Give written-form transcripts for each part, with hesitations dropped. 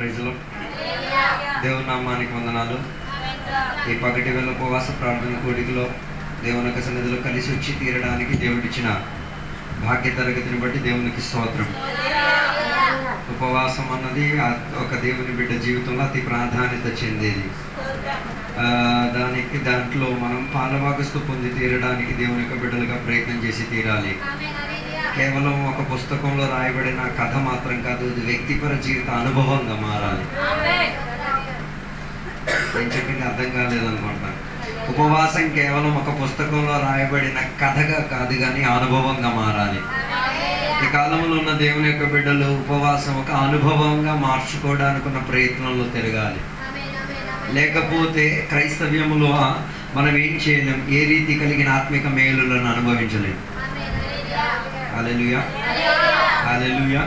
ప్రైజ్లో దేవుని నామానికి వందనాలు. ఈ పగటి వేళ ఉపవాస ప్రార్థన కూడికలో దేవుని యొక్క సన్నిధిలో కలిసి వచ్చి తీరడానికి దేవుడిచ్చిన భాగ్య తరగతిని బట్టి దేవునికి స్తోత్రం. ఉపవాసం అన్నది ఒక దేవుని బిడ్డ జీవితంలో అతి ప్రాధాన్యత చెందేది. దాంట్లో మనం పాలభాగస్తు పొంది తీరడానికి దేవుని యొక్క బిడ్డలుగా ప్రయత్నం చేసి తీరాలి. కేవలం ఒక పుస్తకంలో రాయబడిన కథ మాత్రం కాదు, ఇది వ్యక్తిపర జీవిత అనుభవంగా మారాలి. నేను చెప్పింది అర్థం కాలేదనుకుంటా. ఉపవాసం కేవలం ఒక పుస్తకంలో రాయబడిన కథగా కాదు కానీ అనుభవంగా మారాలి. ఈ కాలంలో ఉన్న దేవుని యొక్క బిడ్డలు ఉపవాసం ఒక అనుభవంగా మార్చుకోవడానికి ఉన్న ప్రయత్నంలో తిరగాలి. లేకపోతే క్రైస్తవ్యములో మనం ఏం చేయలేం, ఏ రీతి కలిగిన ఆత్మిక మేలులను అనుభవించలేం. హల్లెలూయా, హల్లెలూయా.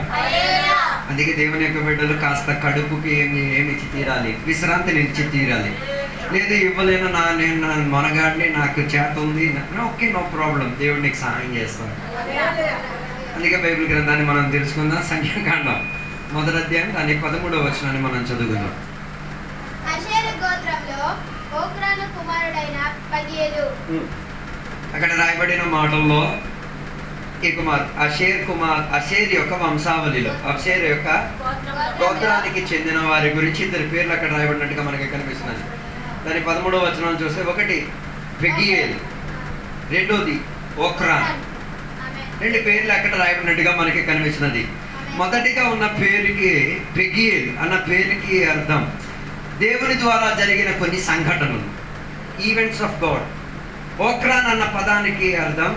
అందుకే దేవుని యొక్క బిడ్డలు కాస్త కడుపుకి ఏమి ఇచ్చి తీరాలి, విశ్రాంతిని ఇచ్చి తీరాలి. లేదు ఇవ్వలేను, నేను మనగాడిని, నాకు చేత ఉంది, ఓకే నో ప్రాబ్లం, దేవుడు నీకు సహాయం చేస్తాను. అందుకే బైబిల్ గ్రంథాన్ని మనం తెలుసుకుందాం. సంఖ్యాకాండం 1వ అధ్యాయం దాని 13వ వచనాన్ని మనం చదువుకుందాం. అక్కడ రాయబడిన మాటల్లో ఈ అషేర్ యొక్క వంశావళిలో అషేర్ యొక్క గోత్రానికి చెందిన వారి గురించి 2 పేర్లు అక్కడ రాయబడినట్టుగా మనకి కనిపిస్తున్నాయి. దాని 13వ వచనం చూస్తే, ఒకటి పెగియేల్, రెండోది ఓక్రాన్. 2 పేర్లు అక్కడ రాయబడినట్టుగా మనకి కనిపిస్తున్నది. మొదటిగా ఉన్న పేరుకి పెగియేల్ అన్న పేరుకి అర్థం దేవుని ద్వారా జరిగిన కొన్ని సంఘటనలు, ఈవెంట్స్ ఆఫ్ గాడ్. ఓక్రాన్ అన్న పదానికి అర్థం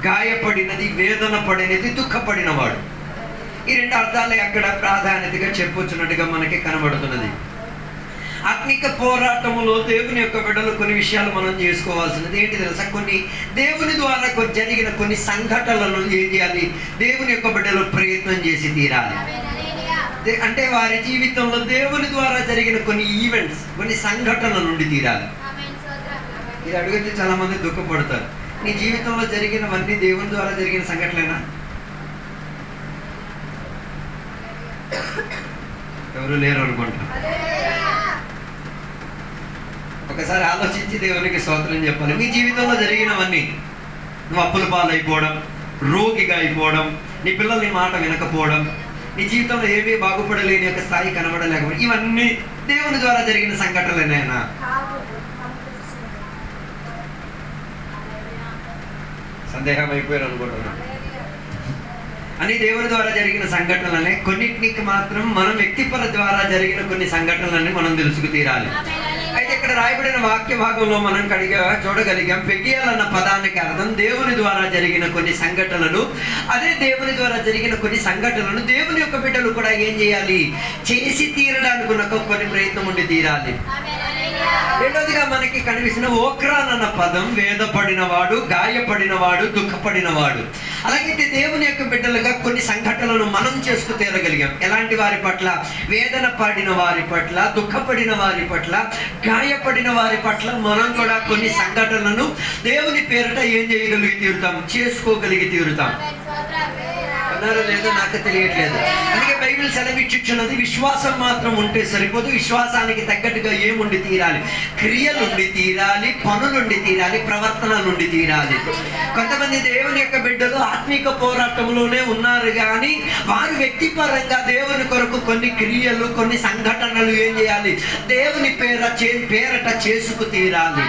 గాయపడినది, వేదన పడినది, దుఃఖపడినవాడు. ఈ 2 అర్థాలే అక్కడ ప్రాధాన్యతగా చెప్పొచ్చినట్టుగా మనకి కనబడుతున్నది. ఆత్మిక పోరాటములో దేవుని యొక్క బిడ్డలు కొన్ని విషయాలు మనం చేసుకోవాల్సినది ఏంటి తెలుసా? కొన్ని దేవుని ద్వారా జరిగిన కొన్ని సంఘటనలను ఏం చేయాలి? దేవుని యొక్క బిడ్డలు ప్రయత్నం చేసి తీరాలి. అంటే వారి జీవితంలో దేవుని ద్వారా జరిగిన కొన్ని ఈవెంట్స్, కొన్ని సంఘటనల నుండి తీరాలి. ఇది అడిగితే చాలా మంది దుఃఖపడతారు. నీ జీవితంలో జరిగినవన్నీ దేవుని ద్వారా జరిగిన సంఘటనలేనా? ఎవరు లేరు అనుకుంటా. ఒకసారి ఆలోచించి దేవునికి స్తోత్రం చెప్పాలి. నీ జీవితంలో జరిగినవన్నీ, నువ్వు అప్పుల పాలైపోవడం, రోగిగా అయిపోవడం, నీ పిల్లలు నీ మాట వినకపోవడం, నీ జీవితంలో ఏమీ బాగుపడలేని యొక్క స్థాయి కనబడలేకపోవడం, ఇవన్నీ దేవుని ద్వారా జరిగిన సంఘటనలేనా? సందేహం అయిపోయారు అనుకుంటున్నాను. అని దేవుని ద్వారా జరిగిన సంఘటనలనే కొన్నిటికి మాత్రం మనం వ్యక్తిపర ద్వారా జరిగిన కొన్ని సంఘటనలని మనం తెలుసుకు తీరాలి. అయితే ఇక్కడ రాయబడిన వాక్య భాగంలో మనం చూడగలిగాం, పెగియేల్ అన్న పదానికి అర్థం దేవుని ద్వారా జరిగిన కొన్ని సంఘటనలు. అదే దేవుని ద్వారా జరిగిన కొన్ని సంఘటనలను దేవుని యొక్క బిడ్డలు కూడా ఏం చేయాలి? చేసి తీరడానికి ఉన్న కొన్ని ప్రయత్నం ఉండి తీరాలి. రెండోదిగా మనకి కనిపిస్తున్న ఓక్రాన్ అన్న పదం వేదపడినవాడు, గాయపడినవాడు, దుఃఖపడినవాడు. అలాగైతే దేవుని యొక్క బిడ్డలుగా కొన్ని సంఘటనలను మనం చేసుకు తీరగలిగాం. ఎలాంటి వారి పట్ల? వేదన పడిన వారి పట్ల, దుఃఖపడిన వారి పట్ల, గాయపడిన వారి పట్ల మనం కూడా కొన్ని సంఘటనలను దేవుని పేరిట ఏం చేయగలిగి తీరుతాం? చేసుకోగలిగి తీరుతాం. అన్నారో లేదో నాకు తెలియట్లేదు. అందుకే బైబిల్ సెలవిచ్చుచున్నది, విశ్వాసం మాత్రం ఉంటే సరిపోదు, విశ్వాసానికి తగ్గట్టుగా ఏముండి తీరాలి? క్రియలుండి తీరాలి, పనులుండి తీరాలి, ప్రవర్తన నుండి తీరాలి. కొంతమంది దేవుని యొక్క బిడ్డలు ఆత్మిక పోరాటంలోనే ఉన్నారు కానీ వారు వ్యక్తిపరంగా దేవుని కొరకు కొన్ని క్రియలు, కొన్ని సంఘటనలు ఏం చేయాలి? దేవుని పేరట చేసుకు తీరాలి.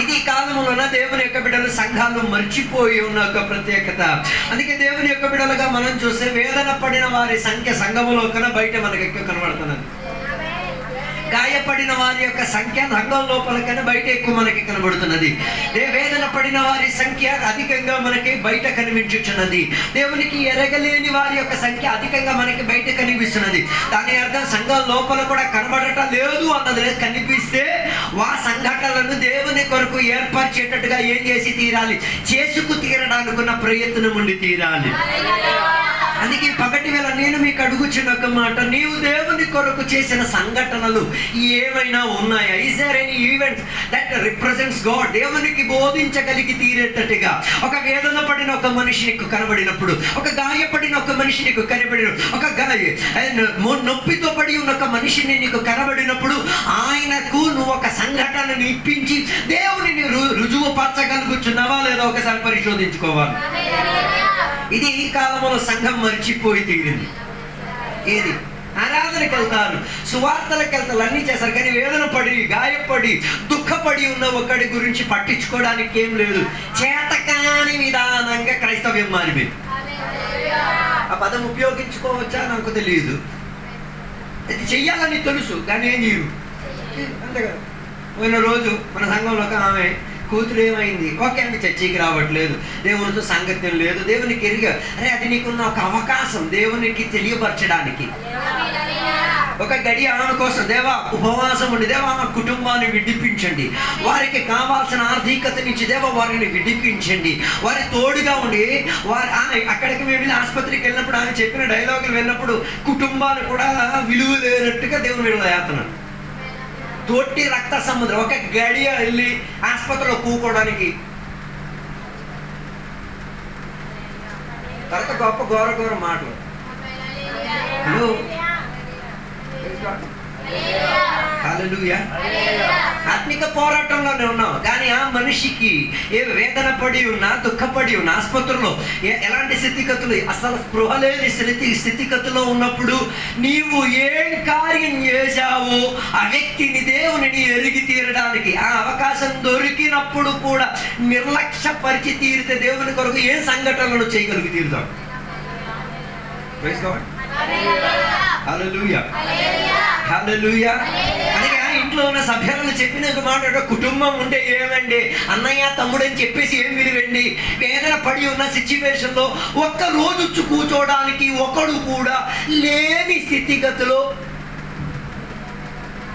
ఇది కాలంలోన దేవుని యొక్క బిడ్డలు సంఘాలు మర్చిపోయి ఉన్న ఒక ప్రత్యేకత. అందుకే దేవుని యొక్క బిడ్డలుగా మనం చూస్తే వేదన పడిన వారి సంఖ్య సంఘములో కన్నా బయట మనకి ఎక్కువ కనబడుతున్నది. గాయపడిన వారి యొక్క సంఖ్య సంఘం లోపల కన్నా బయట ఎక్కువ మనకి కనబడుతున్నది. వేదన పడిన వారి సంఖ్య అధికంగా మనకి బయట కనిపించుచున్నది. దేవునికి ఎరగలేని వారి యొక్క సంఖ్య అధికంగా మనకి బయట కనిపిస్తున్నది. దాని అర్థం సంఘం లోపల కూడా కనబడటం లేదు అన్నది లేదు. కనిపిస్తే ఆ సంఘటనలను దేవుని కొరకు ఏర్పరిచేటట్టుగా ఏం చేసి తీరాలి? చేసుకు తీరడానికి ఉన్న ప్రయత్నం ఉండి తీరాలి. అందుకే పగటి వేళ నేను మీకు అడుగుచున్న ఒక మాట, నీవు దేవుని కొరకు చేసిన సంఘటనలు ఏమైనా ఉన్నాయా? Is there any event that represents God? దేవునికి బోధించగలిగి తీరేటట్టుగా ఒక వేదన పడిన ఒక మనిషి నీకు కనబడినప్పుడు, ఒక గాయపడిన ఒక మనిషి నీకు కనబడిన, ఒక నొప్పితో పడి ఉన్న ఒక మనిషిని నీకు కనబడినప్పుడు ఆయనకు నువ్వు ఒక సంఘటనను ఇప్పించి దేవుని రుజువు పరచగలుగుచున్నావా లేదా ఒకసారి పరిశోధించుకోవాలి. ఇది ఈ కాలంలో సంఘం మర్చిపోయి తీరింది. ఏది? ఆరాధనకి వెళ్తారు, సువార్తలకు వెళ్తారు, అన్నీ చేస్తారు, కానీ వేదన పడి గాయపడి దుఃఖపడి ఉన్న ఒకడి గురించి పట్టించుకోవడానికి ఏం లేదు. చేతకాని విధానంగా క్రైస్తవ్యం మారిపోయింది. ఆ పదం ఉపయోగించుకోవచ్చా నాకు తెలియదు. అది చెయ్యాలని తెలుసు కానీ ఏం చేయరు. అంతే కదా. పోయిన రోజు మన సంఘంలో ఒక ఆమె కూతురు ఏమైంది, ఓకే అండి చర్చికి రావట్లేదు, దేవునితో సాంగత్యం లేదు, దేవునికి ఎరిగా, అరే అది నీకున్న ఒక అవకాశం దేవునికి తెలియపరచడానికి. ఒక గడి ఆమె కోసం దేవా ఉపవాసం ఉండి దేవా ఆమె కుటుంబాన్ని విడిపించండి, వారికి కావాల్సిన ఆర్థికతనిచ్చి దేవా వారిని విడిపించండి, వారి తోడుగా ఉండి వారి అక్కడికి మేము వెళ్ళి ఆసుపత్రికి వెళ్ళినప్పుడు ఆమె చెప్పిన డైలాగులు విన్నప్పుడు కుటుంబాన్ని కూడా విలువ లేనట్టుగా దేవుని వెళ్ళేస్తున్నాను. తోటి రక్త సముద్రం ఒక గడియ వెళ్ళి ఆసుపత్రిలో కూకోవడానికి తర్వాత గొప్ప ఘోర మాటలు. హల్లెలూయా. ఆత్మిక పోరాటంలోనే ఉన్నాం, కానీ ఆ మనిషికి ఏ వేదన పడి ఉన్నా, దుఃఖపడి ఉన్నా, ఆసుపత్రిలో ఎలాంటి స్థితిగతులు, అసలు స్పృహ లేని స్థితిగతుల్లో ఉన్నప్పుడు నీవు ఏం కార్యం చేశావో ఆ వ్యక్తిని దేవునిని ఎరిగి తీరడానికి ఆ అవకాశం దొరికినప్పుడు కూడా నిర్లక్ష్య పరిచి తీరితే దేవుని కొరకు ఏ సంఘటనలు చేయగలిగి తీరుతాం. హల్లెలూయా హల్లెలూయా. అందుకే ఇంట్లో ఉన్న సభ్యులను చెప్పిన మాట, కుటుంబం ఉంటే ఏమండి అన్నయ్య తమ్ముడు అని చెప్పేసి ఏం విలువండి. వేదన పడి ఉన్న సిచ్యువేషన్లో ఒక్క రోజు కూర్చోడానికి ఒకడు కూడా లేని స్థితిగతిలో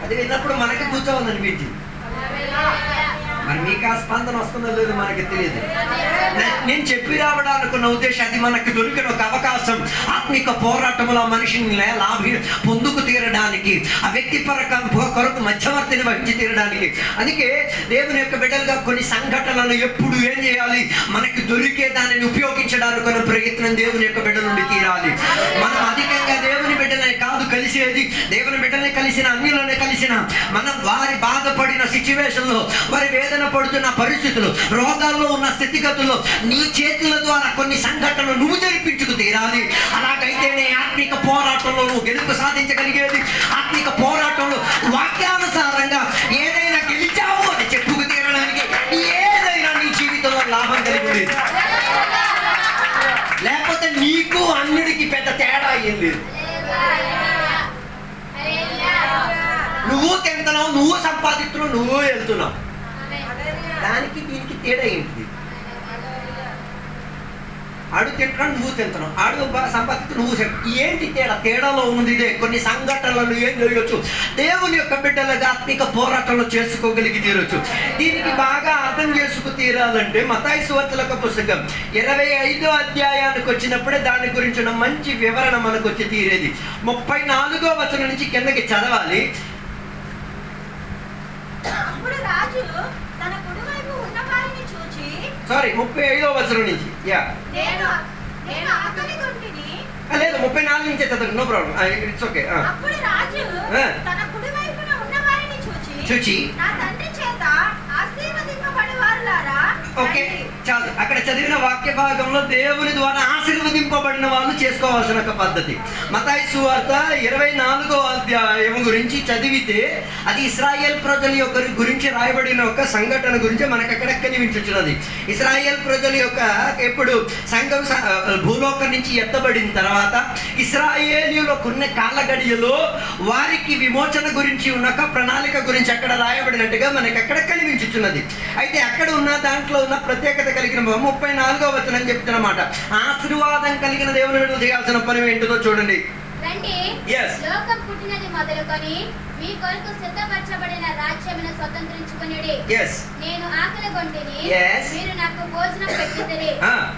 అది విన్నప్పుడు మనకి కూర్చోవాలనిపించింది. మరి మీకు ఆ స్పందన వస్తుందో లేదో మనకి తెలియదు. నేను చెప్పి రావడానుకున్న ఉద్దేశం అది మనకు దొరికిన ఒక అవకాశం ఆత్మిక పోరాటంలో మనిషిని పొందుకు తీరడానికి, ఆ వ్యక్తి కొరకు మధ్యవర్తిని వహించి తీరడానికి. అందుకే దేవుని యొక్క బిడ్డలుగా కొన్ని సంఘటనలు ఎప్పుడు ఏం చేయాలి, మనకి దొరికే దానిని ఉపయోగించడానికి ప్రయత్నం దేవుని యొక్క బిడ్డల నుండి తీరాలి. మనం అధికంగా దేవుని బిడ్డలని కాదు కలిసేది, దేవుని బిడ్డల్ని కలిసిన అన్యులని కలిసిన మనం వారి బాధపడిన సిచ్యువేషన్లో, వారి వేదన పడుతున్న పరిస్థితులు, రోగాల్లో ఉన్న స్థితిగతుల్లో నీ చేతుల ద్వారా కొన్ని సంఘటనలు నువ్వు జరిపించుకు తీరాలి. అలాగైతేనే ఆత్మిక పోరాటంలో నువ్వు గెలుపు సాధించగలిగేది. ఆత్మిక పోరాటంలో వాక్యానుసారంగా ఏదైనా గెలిచావు అని చెప్పుకు తీరడానికి ఏదైనా నీ జీవితంలో లాభం కలిగి, లేకపోతే నీకు అన్యుడికి పెద్ద తేడా ఏం లేదు. నువ్వు తింటున్నావు, నువ్వు సంపాదిస్తున్నావు, నువ్వు వెళ్తున్నావు, దానికి దీనికి తేడా ఏంటిది? ఆడు తింటున్నాడు, నువ్వు తింటున్నావు, ఆడు సంపాదిస్తూ నువ్వు ఏంటి తేడా? తేడాలో ఉంది ఇదే. కొన్ని సంఘటనలు ఏం చేయొచ్చు, దేవుని యొక్క బిడ్డలుగా ఆత్మిక పోరాటంలో చేసుకోగలిగి తీరొచ్చు. దీనికి బాగా అర్థం చేసుకు తీరాలంటే మత్తయి సువార్తల పుస్తకం 25వ అధ్యాయానికి వచ్చినప్పుడే దాని గురించిన మంచి వివరణ మనకు వచ్చి తీరేది. 34వ వచనం నుంచి కిందకి చదవాలి. 35వ వచనం నుంచి లేదు 34 నుంచే చదవండి. No problem, it's okay. చూచి ఓకే చాలు. అక్కడ చదివిన వాక్య భాగంలో దేవుని ద్వారా ఆశీర్వదింపబడిన వాళ్ళు చేసుకోవాల్సిన ఒక పద్ధతి. మత్తయి సువార్త 24వ అధ్యాయం గురించి చదివితే అది ఇశ్రాయేల్ ప్రజల యొక్క గురించి రాయబడిన ఒక సంఘటన గురించి మనకు అక్కడ కనిపించుచున్నది. ఇశ్రాయేల్ ప్రజల యొక్క ఎప్పుడు సంఘం భూలోకం నుంచి ఎత్తబడిన తర్వాత ఇశ్రాయేలీయులకున్న కాలగడియలో వారికి విమోచన గురించి ఉన్న ప్రణాళిక గురించి అక్కడ రాయబడినట్టుగా మనకి అక్కడ కనిపించుచున్నది. అయితే అక్కడ ఉన్న దాంట్లో ఉన్న ప్రత్యేకత కలిగిన 34వ వచనం చెప్తున్నమాట. ఆశీర్వాదం కలిగిన దేవుని విడుదల చేయాల్సిన పని ఏంటిదో చూడండి. ఎస్ లోకం పుట్టినది మొదలుకొని మీ కొరకు సిద్ధపరచబడిన రాజ్యమును స్వతంత్రించుకొనుడి. ఎస్ నేను ఆకలి కొంటిని, Yes. మీరు నాకు భోజనం పెట్టితిరి.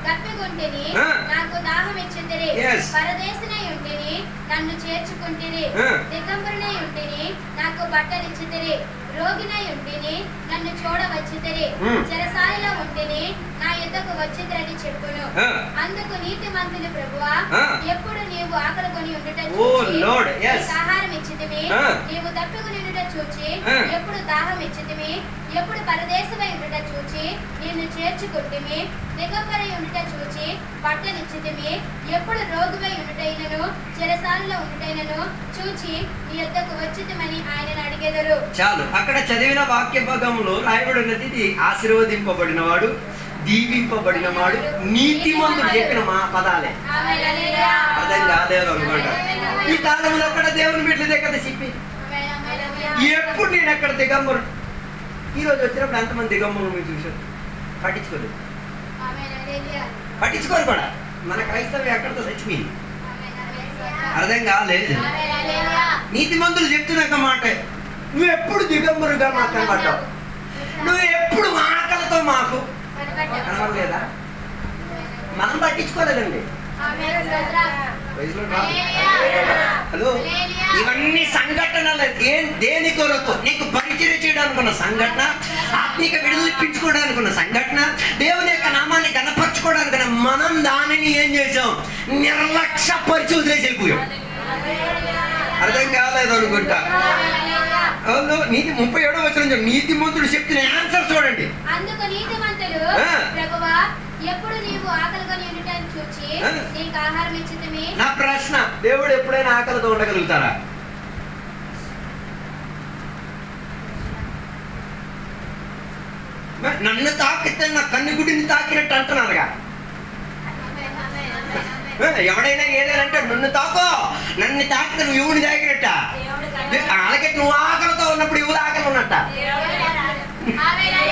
తప్పికొంటిని, నాకు దాహం ఇచ్చితిరి. Yes. పరదేశినై ఉంటిని, నన్ను చేర్చుకుంటిరి. దిగంబరునై ఉంటిని, నాకు బట్టలు ఇచ్చితిరి. రోగినై ఉంటిని, నన్ను చూడవచ్చితిరి. చెరసాలలో ఉంటిని, నా యుద్ధకు వచ్చితిరని చెప్పును. అందుకు నీతిమంతుని ప్రభువా, ఎప్పుడు నీవు ఆకలి కొని ఉండుట చూచి నీకు ఆహారం ఇచ్చితివి. నీవు తప్పికొని ఉండుట చూచి ఎప్పుడు దాహం ఇచ్చితివి. ఎప్పుడు పరదేశమై ఉండుట చూచి నిన్ను చేర్చుకుంటిమి. దిగంబరై ఉండుట చూచి బట్టలిచ్చితివి. ఎప్పుడు రోగివై ఉండుటైనను చెరసాలలో ఉండుటైనను చూచి నీ యొద్దకు వచ్చితిమని ఆయనను అడిగెదరు. చాలు. అక్కడ చదివిన వాక్య భాగంలో రాయబడినది ఇది ఆశీర్వదింపబడినవాడు, దీవింపబడినవాడు, నీతిమంతుడు చెప్పిన మా పదాలే. అర్థం కాలేదు అనమాట. ఈ కాలంలో అక్కడ దేవుని బిడ్డలదే కదా చెప్పి. ఎప్పుడు నేను అక్కడ దిగంబరు, ఈరోజు వచ్చినప్పుడు ఎంతమంది దిగంబరు మీరు చూసారు? పట్టించుకోలేదు, పట్టించుకోరు కూడా. మన క్రైస్తవం ఎక్కడితో చచ్చిపోయింది, అర్థం కాలేదు. నీతిమంతులు చెప్తున్న మాట, నువ్వు ఎప్పుడు దిగంబరుగా మాకు కనబడ్డావు, నువ్వు ఎప్పుడు ఆకలితో మాకు కనబడలేదా? మనం పట్టించుకోలేదండి. హలో, ఇవన్నీ సంఘటనలు దేని కొరకు? నీకు పరిచయం చేయడానికి ఉన్న సంఘటన, ఆత్మీక విడుదలిప్పించుకోవడానికి ఉన్న సంఘటన, దేవుని యొక్క నామాన్ని కనపరచుకోవడానికి. మనం దానిని ఏం చేసాం? నిర్లక్ష్యపరిచి వదిలేసి వెళ్ళిపోయాం. అర్థం కాలేదు అనుకుంటా. నీతి 37వ వచనం నీతిమంతుడు చెప్తున్న ఆన్సర్ చూడండి. అందుకు నీతిమంతుడు, ప్రభువా, ఎప్పుడు నీవు ఆకలికొని ఉండుటను చూచి నీకు ఆహారం ఇచ్చితివి. నా ప్రశ్న, దేవుడు ఎప్పుడైనా ఆకలితో ఉండగలుగుతారా? నన్ను తాకితే నా కన్నుగుడిని తాకినట్టు అంటున్నారుగా. ఎవడైనా ఏదైనా నన్ను తాకో, నన్ను తాకితే నువ్వు ఎవరిని తాకినట్ట? అలాగే నువ్వు ఆకలితో ఉన్నప్పుడు ఎవరు ఆకలి ఉన్నట్ట?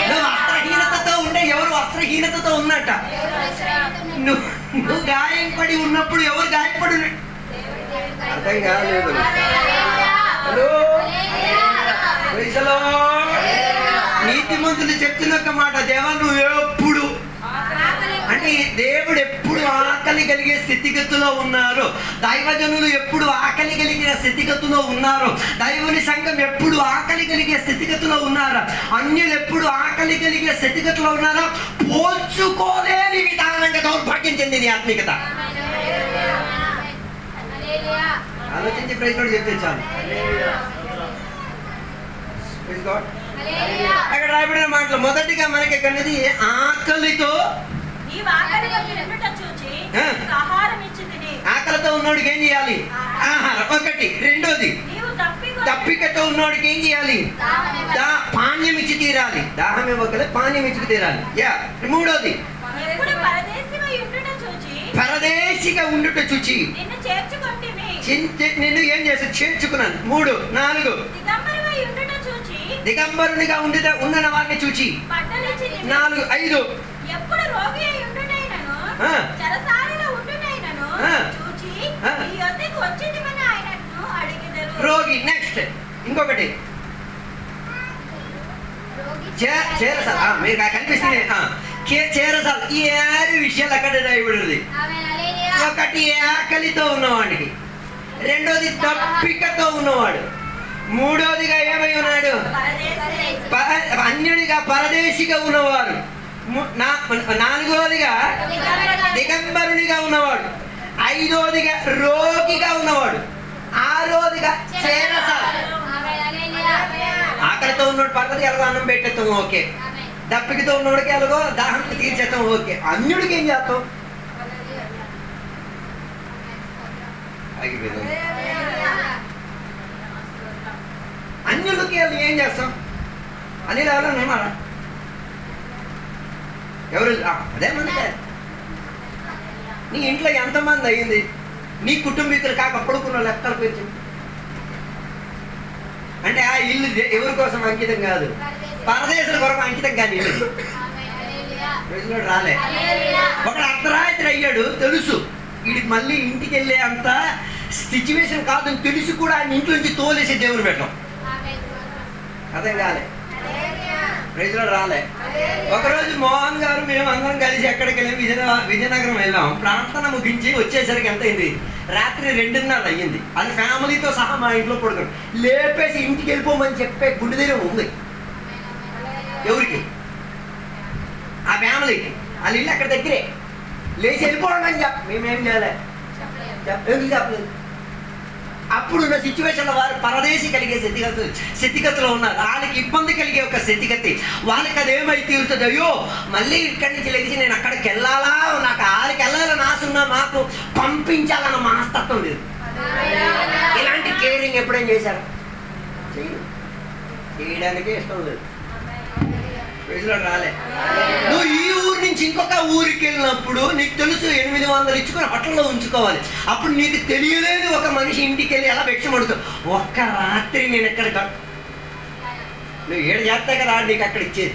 నువ్వు వస్త్రహీనతతో ఉంటే ఎవరు వస్త్రహీనతతో ఉన్నట్ట? నువ్వు గాయపడి ఉన్నప్పుడు ఎవరు గాయపడి ఉన్నట్టు? అర్థం కాలేదు. హలో, నీతిమంతులు చెప్తున్న ఒక మాట, దేవా నువ్వు ఎప్పుడు అంటే దేవుడు ఎప్పుడు ఆకలి కలిగే స్థితిగతిలో ఉన్నారు, దైవజనులు ఎప్పుడు ఆకలి కలిగిన స్థితిగతిలో ఉన్నారు, దైవుని సంఘం ఎప్పుడు ఆకలి కలిగే స్థితిగతిలో ఉన్నారు, అన్యులు ఎప్పుడు ఆకలి కలిగే స్థితిగతిలో ఉన్నారో పోల్చుకోలేని విధానంగా దౌర్భాగ్యం చెందింది ఆత్మీయత. ఆలోచించి ప్రజలు చెప్తే చాలు. అక్కడ రాయబడిన మాటలు మొదటిగా మనకి కన్నది ఆకలితో, ఆకలితో ఉన్నోడికి ఏం చేయాలి? ఆహారం ఒకటి. రెండోది, తప్పికతో ఉన్నోడికి ఏం చేయాలి? పానీయం ఇచ్చి తీరాలి. దాహం ఇవ్వకలే, పానీయం ఇచ్చి తీరాలి. మూడోది, పరదేశిగా ఉండుట చూచి నిన్ను ఏం చేసి చేర్చుకున్నాను. 3, 4, దిగంబరునిగా ఉన్న వారిని చూచి. 4, 5, రోగి. నెక్స్ట్ ఇంకొకటి చేరసాల. మీరు కనిపిస్తుంది చేరసాల. ఈ 6 విషయాలు అక్కడ రాయబడింది. ఒకటి ఆకలితో ఉన్నవాడికి, రెండోది తప్పికతో ఉన్నవాడు, మూడోదిగా ఏమై ఉన్నాడు? అన్యుడిగా పరదేశిగా ఉన్నవాడు, నాలుగోదిగా దిగంబరునిగా ఉన్నవాడు, ఐదోదిగా రోగిగా ఉన్నవాడు, ఆరోదిగా చేరసాల. ఆకలితో ఉన్నవాడు పక్కకి ఎలాగో అన్నం పెట్టేస్తాం, ఓకే. దప్పికితో ఉన్నవాడికి ఎలాగో దాహం తీర్చేస్తాం, ఓకే. అన్యుడికి ఏం చేస్తాం? అన్యులకి ఏం చేస్తాం? అనిల్ ఎవరైనా ఉన్నారా? ఎవరు? అదే మనకే. నీ ఇంట్లో ఎంతమంది అయ్యింది? నీ కుటుంబీకులు కాక పడుకున్న లెక్కల పేరు అంటే ఆ ఇల్లు ఎవరి కోసం అంకితం కాదు, పరదేశుల కొరకు అంకితం కాని ఇల్లు. రాలే. ఒకడు అర్ధరాత్రి అయ్యాడు, తెలుసు వీడికి మళ్ళీ ఇంటికి వెళ్ళే అంత సిచ్యువేషన్ కాదని తెలిసి కూడా ఆయన ఇంట్లో నుంచి తోలేసి దేవుని పెట్టడం అర్థం కాలే. ప్రైజ్లో రాలే. ఒకరోజు మోహన్ గారు మేము అందరం కలిసి ఎక్కడికి వెళ్ళి విజయనగరం వెళ్ళాం. ప్రార్థన ముగించి వచ్చేసరికి ఎంత అయింది? రాత్రి 2:30 అయ్యింది. అది ఫ్యామిలీతో సహా మా ఇంట్లో పడుకున్నాం. లేపేసి ఇంటికి వెళ్ళిపోమని చెప్పే గుండె ధైర్యం ఉంది ఎవరికి? ఆ ఫ్యామిలీకి. వాళ్ళ ఇల్లు అక్కడ దగ్గరే. లేచి వెళ్ళిపోవడం అని మేమేం చేయలే, ఎందుకు చెప్పలేదు. అప్పుడున్న సిచ్యువేషన్లో వారు పరదేశి కలిగే స్థితిగతిలో ఉన్నారు. వాళ్ళకి ఇబ్బంది కలిగే ఒక స్థితిగతి. వాళ్ళకి అదేమై తీరుతుంది, అయ్యో మళ్ళీ ఇక్కడి నుంచి లేచి నేను అక్కడికి వెళ్ళాలా, నాకు ఆడికి వెళ్ళాలని ఆశ ఉన్నా మాకు పంపించాలన్న మనస్తత్వం లేదు. ఇలాంటి కేరింగ్ ఎప్పుడేం చేశారు? చేయడానికే ఇష్టం లేదు. రాలే. నువ్వు ఈ ఊరి నుంచి ఇంకొక ఊరికి వెళ్ళినప్పుడు నీకు తెలుసు 800 ఇచ్చుకొని హోటల్లో ఉంచుకోవాలి. అప్పుడు నీకు తెలియలేదు ఒక మనిషి ఇంటికి వెళ్ళి ఎలా భిక్షమడుతావు. ఒక్క రాత్రి నేను ఎక్కడ నువ్వు 7 చేస్తాయి కదా నీకు అక్కడ ఇచ్చేది.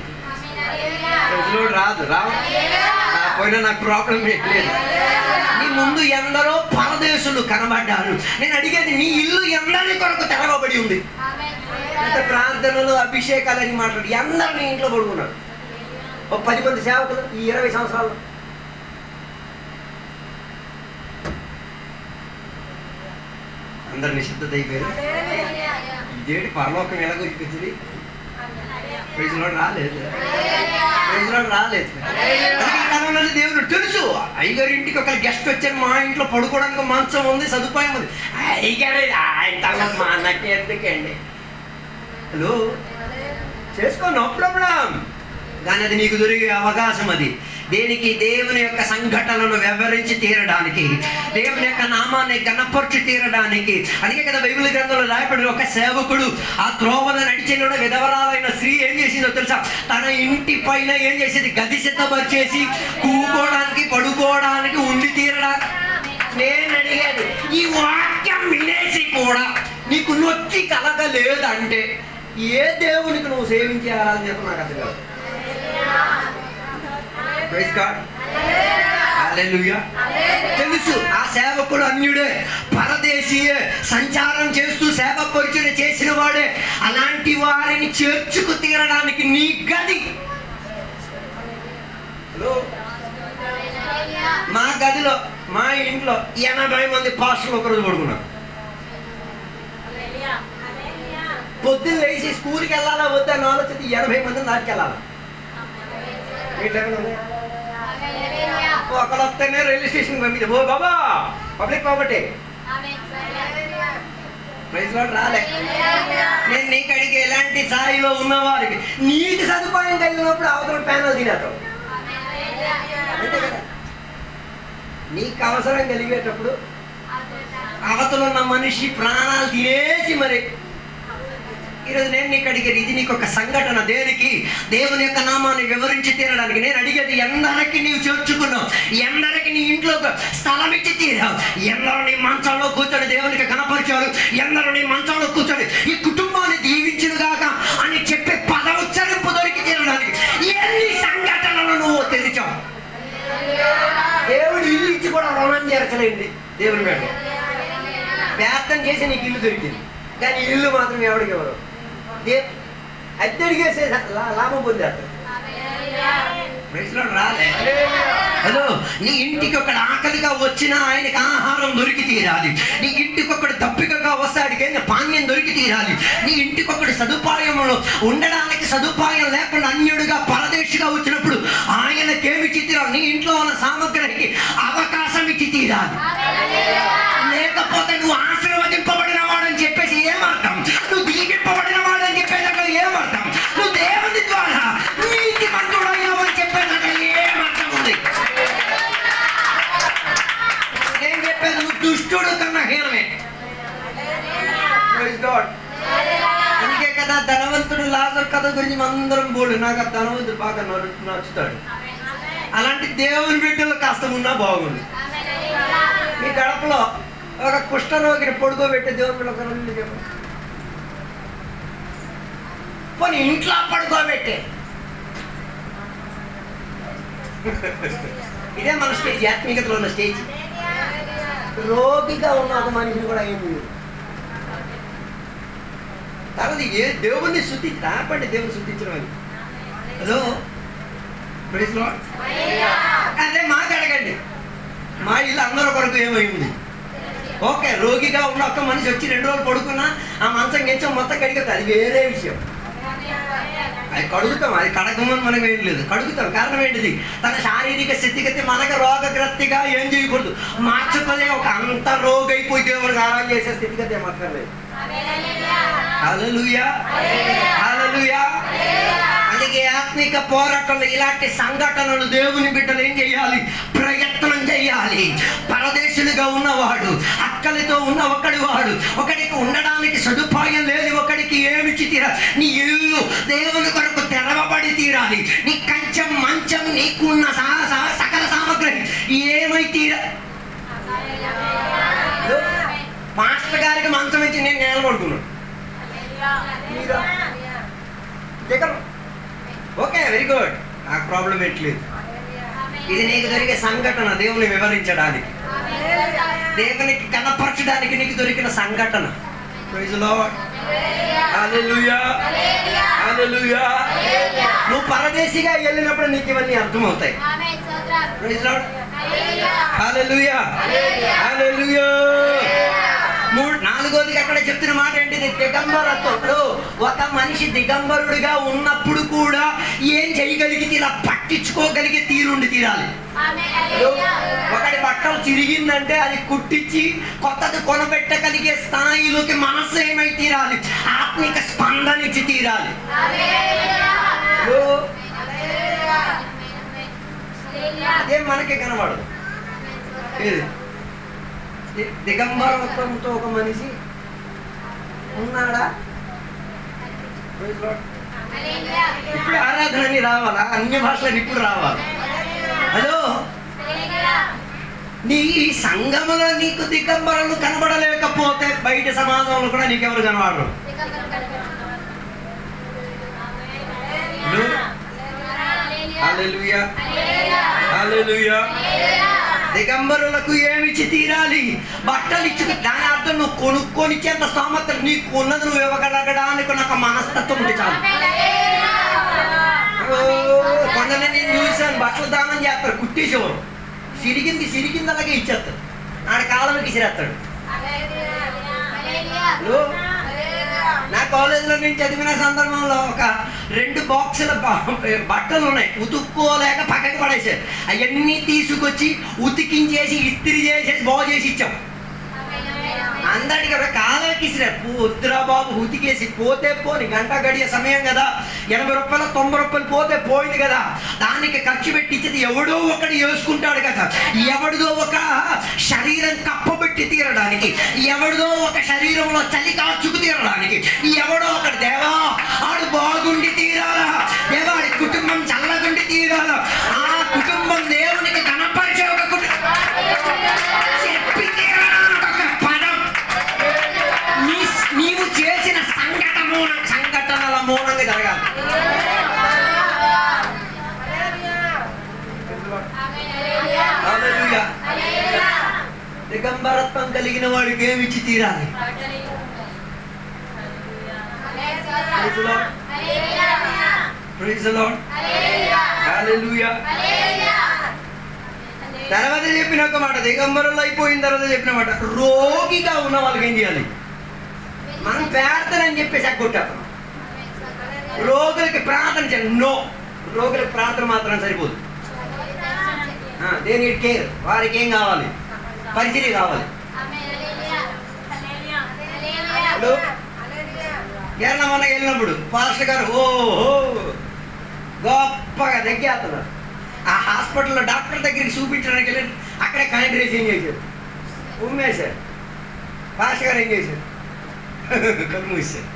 రాదు రాకపోయినా నాకు ప్రాబ్లం లేదు. నీ ముందు ఎందరో పరదేశులు కనబడ్డారు. నేను అడిగేది నీ ఇల్లు ఎందరి కొరకు తెరవబడి ఉంది. ఇంత ప్రార్థనలు అభిషేకాలని మాట్లాడి అందరూ నీ ఇంట్లో పడుకున్నారు. ఒక 10 మంది సేవకులు ఈ 20 సంవత్సరాలు. అందరు నిశ్శబ్దత అయిపోయారు. ఇదేంటి పరలోకం ఎలా గుర్తించింది? రాలేదు. దేవుడు తెలుసు. అయ్యగారి ఇంటికి ఒక గెస్ట్ వచ్చారు, మా ఇంట్లో పడుకోవడానికి మంచం ఉంది, సదుపాయం ఉంది. అయ్యగారు ఆయన మా అన్నకి ఎందుకండి, హలో చేసుకో, నో ప్రాబ్లం. కానీ అది నీకు దొరికే అవకాశం. అది దేనికి? దేవుని యొక్క సంఘటనలను వివరించి తీరడానికి, దేవుని యొక్క నామాన్ని గణపరచి తీరడానికి. అందుకే కదా బైబిల్ గ్రంథంలో రాయబడి ఒక సేవకుడు ఆ త్రోవను నడిచిన విధవరాలైన స్త్రీ ఏం చేసిందో తెలుసా? తన ఇంటి పైన ఏం చేసేది? గది సిద్ధపరిచేసి కూకోవడానికి, పడుకోవడానికి, ఉండి తీరడానికి. నేను అడిగేది, ఈ వాక్యం వినేసి కూడా నీకు నొచ్చి కలగలేదంటే ఏ దేవునికి నువ్వు సేవించాలని చెప్పి నాకు అర్థం కాదు. Praise God. హల్లెలూయా. తెలుసు ఆ సేవకుడు అన్యుడే, పరదేశీయే, సంచారం చేస్తూ సేవ పరిచయం చేసిన వాడే. అలాంటి వారిని చేర్చుకు తీరడానికి నీ గది. మా గదిలో మా ఇంట్లో 80 మంది పాస్టర్లు ఒకరోజు పడుకున్నారు. పొద్దున్న లేచి స్కూల్కి వెళ్ళాలా వద్దా అని ఆలోచిస్తే 80 మంది నాటికి వెళ్ళాలా. ఒకరు వస్తేనే రైల్వే స్టేషన్ పంపించారు. ఓ బాబా పబ్లిక్ ప్రాపర్టీ. Praise Lord. రాలే. నేను నీకు అడిగే ఎలాంటి స్థాయిలో ఉన్నవారికి నీకు సదుపాయం కలిగినప్పుడు అవతల ప్యానల్ తినేస్తావు. అంతే కదా. నీకు అవసరం కలిగేటప్పుడు అవతల ఉన్న మనిషి ప్రాణాలు తినేసి మరి. ఈరోజు నేను నీకు అడిగేది, ఇది నీకు ఒక సంఘటన. దేనికి? దేవుని యొక్క నామాన్ని వివరించి తీరడానికి. నేను అడిగేది, ఎందరికి నీవు చేర్చుకున్నావు? ఎందరికి నీ ఇంట్లో స్థలం ఇచ్చి తీరావు? ఎందరూ నీ మంచంలో కూర్చొని దేవునికి కనపరిచారు? ఎందరూ నీ మంచంలో కూర్చొని ఈ కుటుంబాన్ని దీవించునుగాక అని చెప్పే పదోచ్చరింపు దొరికి తీరడానికి ఎన్ని సంఘటనలు నువ్వు తెరిచావు? దేవుడు ఇల్లు ఇచ్చి కూడా రుణం చేర్చలేండి దేవుని మీద. ప్రార్థన చేసి నీకు ఇల్లు దొరికింది, కానీ ఇల్లు మాత్రం ఎవరికి ఎవరు అద్దె అడిగేసే లాభం పొందారు. రాలే. హలో, నీ ఇంటికి ఒకడు ఆకలిగా వచ్చినా ఆయనకి ఆహారం దొరికి తీరాలి. నీ ఇంటికి ఒకడు దప్పికగా వస్తాడికి పానీయం దొరికి తీరాలి. నీ ఇంటికి ఒకటి సదుపాయంలో ఉండడానికి సదుపాయం లేకుండా అన్యుడిగా పరదేశిగా వచ్చినప్పుడు ఆయనకేమిచ్చి తీరాలి? నీ ఇంట్లో ఉన్న సామగ్రికి అవకాశం ఇచ్చి తీరాలి. లేకపోతే నువ్వు ఆశీర్వదింపబడిన వాడని చెప్పేసి ఏమర్థం? నువ్వు దీవింపబడిన వాడని చెప్పేదాకా ఏమర్థం? నువ్వు దేవుని ద్వారా నీతి మంతుడయ్యావని చెప్పేదాకా ఏమర్థం ఉంది? నేను చెప్పేది, నువ్వు దుష్టుడు కన్నా హీనమే. అందుకే కదా ధనవంతుడు లాజరు కథ గురించి అందరం బోడు. నాకు ఆ ధనవంతుడు బాగా నచ్చుతాడు. అలాంటి దేవుని బిడ్డలు కాస్త ఉన్నా బాగుంది. మీ గడపలో ఒక కుష్ఠరోగిని పడుకోబెట్టే దేవుని బిడ్డ చెప్పండి. పోనీ ఇంట్లో పడుకోబెట్టే. ఇదే మన స్టేజ్, ఆత్మీయతలో ఉన్న స్టేజ్. రోగిగా ఉన్న ఒక మనిషిని కూడా ఏం లేదు. తర్వాత దేవుణ్ణి శుద్ధించి రాపండి, దేవుని శుద్ధించడం అని. Hello, praise Lord. అదే మాకు అడగండి, మా ఇల్లు అందరూ కొరకు ఏమైంది? ఓకే, రోగిగా ఉన్న ఒక్క మనిషి వచ్చి 2 రోజులు పడుకున్నా ఆ మంచం గెంచం మొత్తం కడిగితే అది వేరే విషయం. అది కడుగుతాం, అది కడగమని మనకు ఏం లేదు, కడుగుతాం. కారణం ఏంటిది? తన శారీరక స్థితిగతి మనకు రోగగ్రస్తిగా ఏం చేయకూడదు, మార్చుకోలే. ఒక అంత రోగైపోయి దేవుడికి ఆరాధన చేసే స్థితిగతి ఏమక్కర్లేదు. హల్లెలూయా, హల్లెలూయా. అందుకే ఆత్మిక పోరాటంలో ఇలాంటి సంఘటనలు దేవుని బిడ్డలు ఏం చేయాలి? ప్రయత్నం చేయాలి. పరదేశులుగా ఉన్నవాడు, అక్కలతో ఉన్న వాడు, ఒకడికి ఉండడానికి సదుపాయం లేదు, ఒకడికి ఏమిచ్చి తీరాలి? నీ ఇల్లు దేవుని కొరకు తెరవబడి తీరాలి. నీ కంచం మంచం నీకున్న సకల సామగ్రి ఏమై తీరాలి? పాస్టర్ గారికి మంచం ఇచ్చి నేను నిలబడుకున్నాను, ఓకే, వెరీ గుడ్, నాకు ప్రాబ్లం ఎట్లేదు. ఇది నీకు దొరికే సంఘటన దేవుని వివరించడానికి, దేవునికి కనపరచడానికి నీకు దొరికిన సంఘటన. ప్రైజ్ లార్డ్, హల్లెలూయా, హల్లెలూయా. నువ్వు పరదేశిగా వెళ్ళినప్పుడు నీకు ఇవన్నీ అర్థమవుతాయి. ప్రైజ్ లార్డ్, హల్లెలూయా, హల్లెలూయా. 4వది అక్కడ చెప్తున్న మాట ఏంటిది? దిగంబరత్వంలో ఒక మనిషి దిగంబరుడిగా ఉన్నప్పుడు కూడా ఏం చేయగలిగితే ఇలా పట్టించుకోగలిగే తీరుండి తీరాలి. ఒకటి బట్టలు చిరిగిందంటే అది కుట్టించి కొత్తది కొనబెట్టగలిగే స్థాయిలోకి మనస్సు ఏమై తీరాలి? ఆత్మిక స్పందన ఇచ్చి తీరాలి. అదే మనకి కనబడదు. దిగంబరత్వంతో ఒక మనిషి ఉన్నాడా? ఇప్పుడు ఆరాధనని రావాలా? అన్య భాషలను ఇప్పుడు రావాలి. హలో, నీ సంఘములో నీకు దిగంబరులు కనబడలేకపోతే బయట సమాజంలో కూడా నీకెవరు కనబడరు. హల్లెలూయా, హల్లెలూయా. దిగంబరులకు ఏమిచ్చి తీరాలి? బట్టలు ఇచ్చి. దాని అర్థం నువ్వు కొనుక్కొనిచ్చేంత స్తోమత నీకు ఉన్నది నువ్వు ఇవ్వగలగడానికి నాకు మనస్తత్వం ఉంటే చాలు. కొండనే నేను చూసాను, బట్టలు దానం చేస్తారు, కుట్టేసేవారు, సిరిగింది అలాగే ఇచ్చేస్తాడు, ఆడ కాలంలోకి ఇసిరేస్తాడు. నా కాలేజీలో నేను చదివిన సందర్భంలో ఒక 2 బాక్సుల బట్టలు ఉన్నాయి, ఉతుక్కోలేక పక్కకి పడేసారు. అవన్నీ తీసుకొచ్చి ఉతికించేసి ఇస్త్రీ చేసేసి బాగు చేసి ఇచ్చాం. అందరికి కాలకి వద్దురా బాబు, ఉతికేసి పోతే పోని, గంట గడియ సమయం కదా, 80 రూపాయలు 90 రూపాయలు పోతే పోయింది కదా, దానికి ఖర్చు పెట్టించేది ఎవడో ఒకటి వేసుకుంటాడు కదా. ఎవడిదో ఒక శరీరం కప్పబెట్టి తీరడానికి, ఎవడిదో ఒక శరీరంలో చలి కాచుకు తీరడానికి, ఎవడో ఒకటి దేవా ఆడు బాగుండి తీరాలా, దేవాడి కుటుంబం చల్లగుండి తీరాలా, ఆ కుటుంబం దేవునికి కనపరిచే ఒక కుటుంబం చెప్పి తీరాలని ఒక పదం నీవు చేసిన సంఘటనల మూలంగా జరగాలి. దిగంబరత్వం కలిగిన వాడికి ఏమిచ్చి తీరాలి? తర్వాత చెప్పిన ఒక మాట, దిగంబరులు అయిపోయిన తర్వాత చెప్పిన మాట, రోగిగా ఉన్న వాళ్ళకి ఏం చేయాలి? మనం ప్రార్థన అని చెప్పేసి అక్కొట్టాం. రోగులకి ప్రార్థన చేయాలి. నో, రోగులకి ప్రార్థన మాత్రం సరిపోదు. They need care. వారికి ఏం కావాలి? పరిచర్య కావాలి. కేరళ మొన్న వెళ్ళినప్పుడు పాస్టర్ గారు ఓహో గొప్పగా దగ్గేస్తున్నారు. ఆ హాస్పిటల్లో డాక్టర్ దగ్గరికి చూపించడానికి వెళ్ళి అక్కడే కాంట్రేస్ ఏం చేశారు? ఉమ్మేశారు. పాస్టర్ గారు ఏం చేశారు? కళ్ళు మూసారు.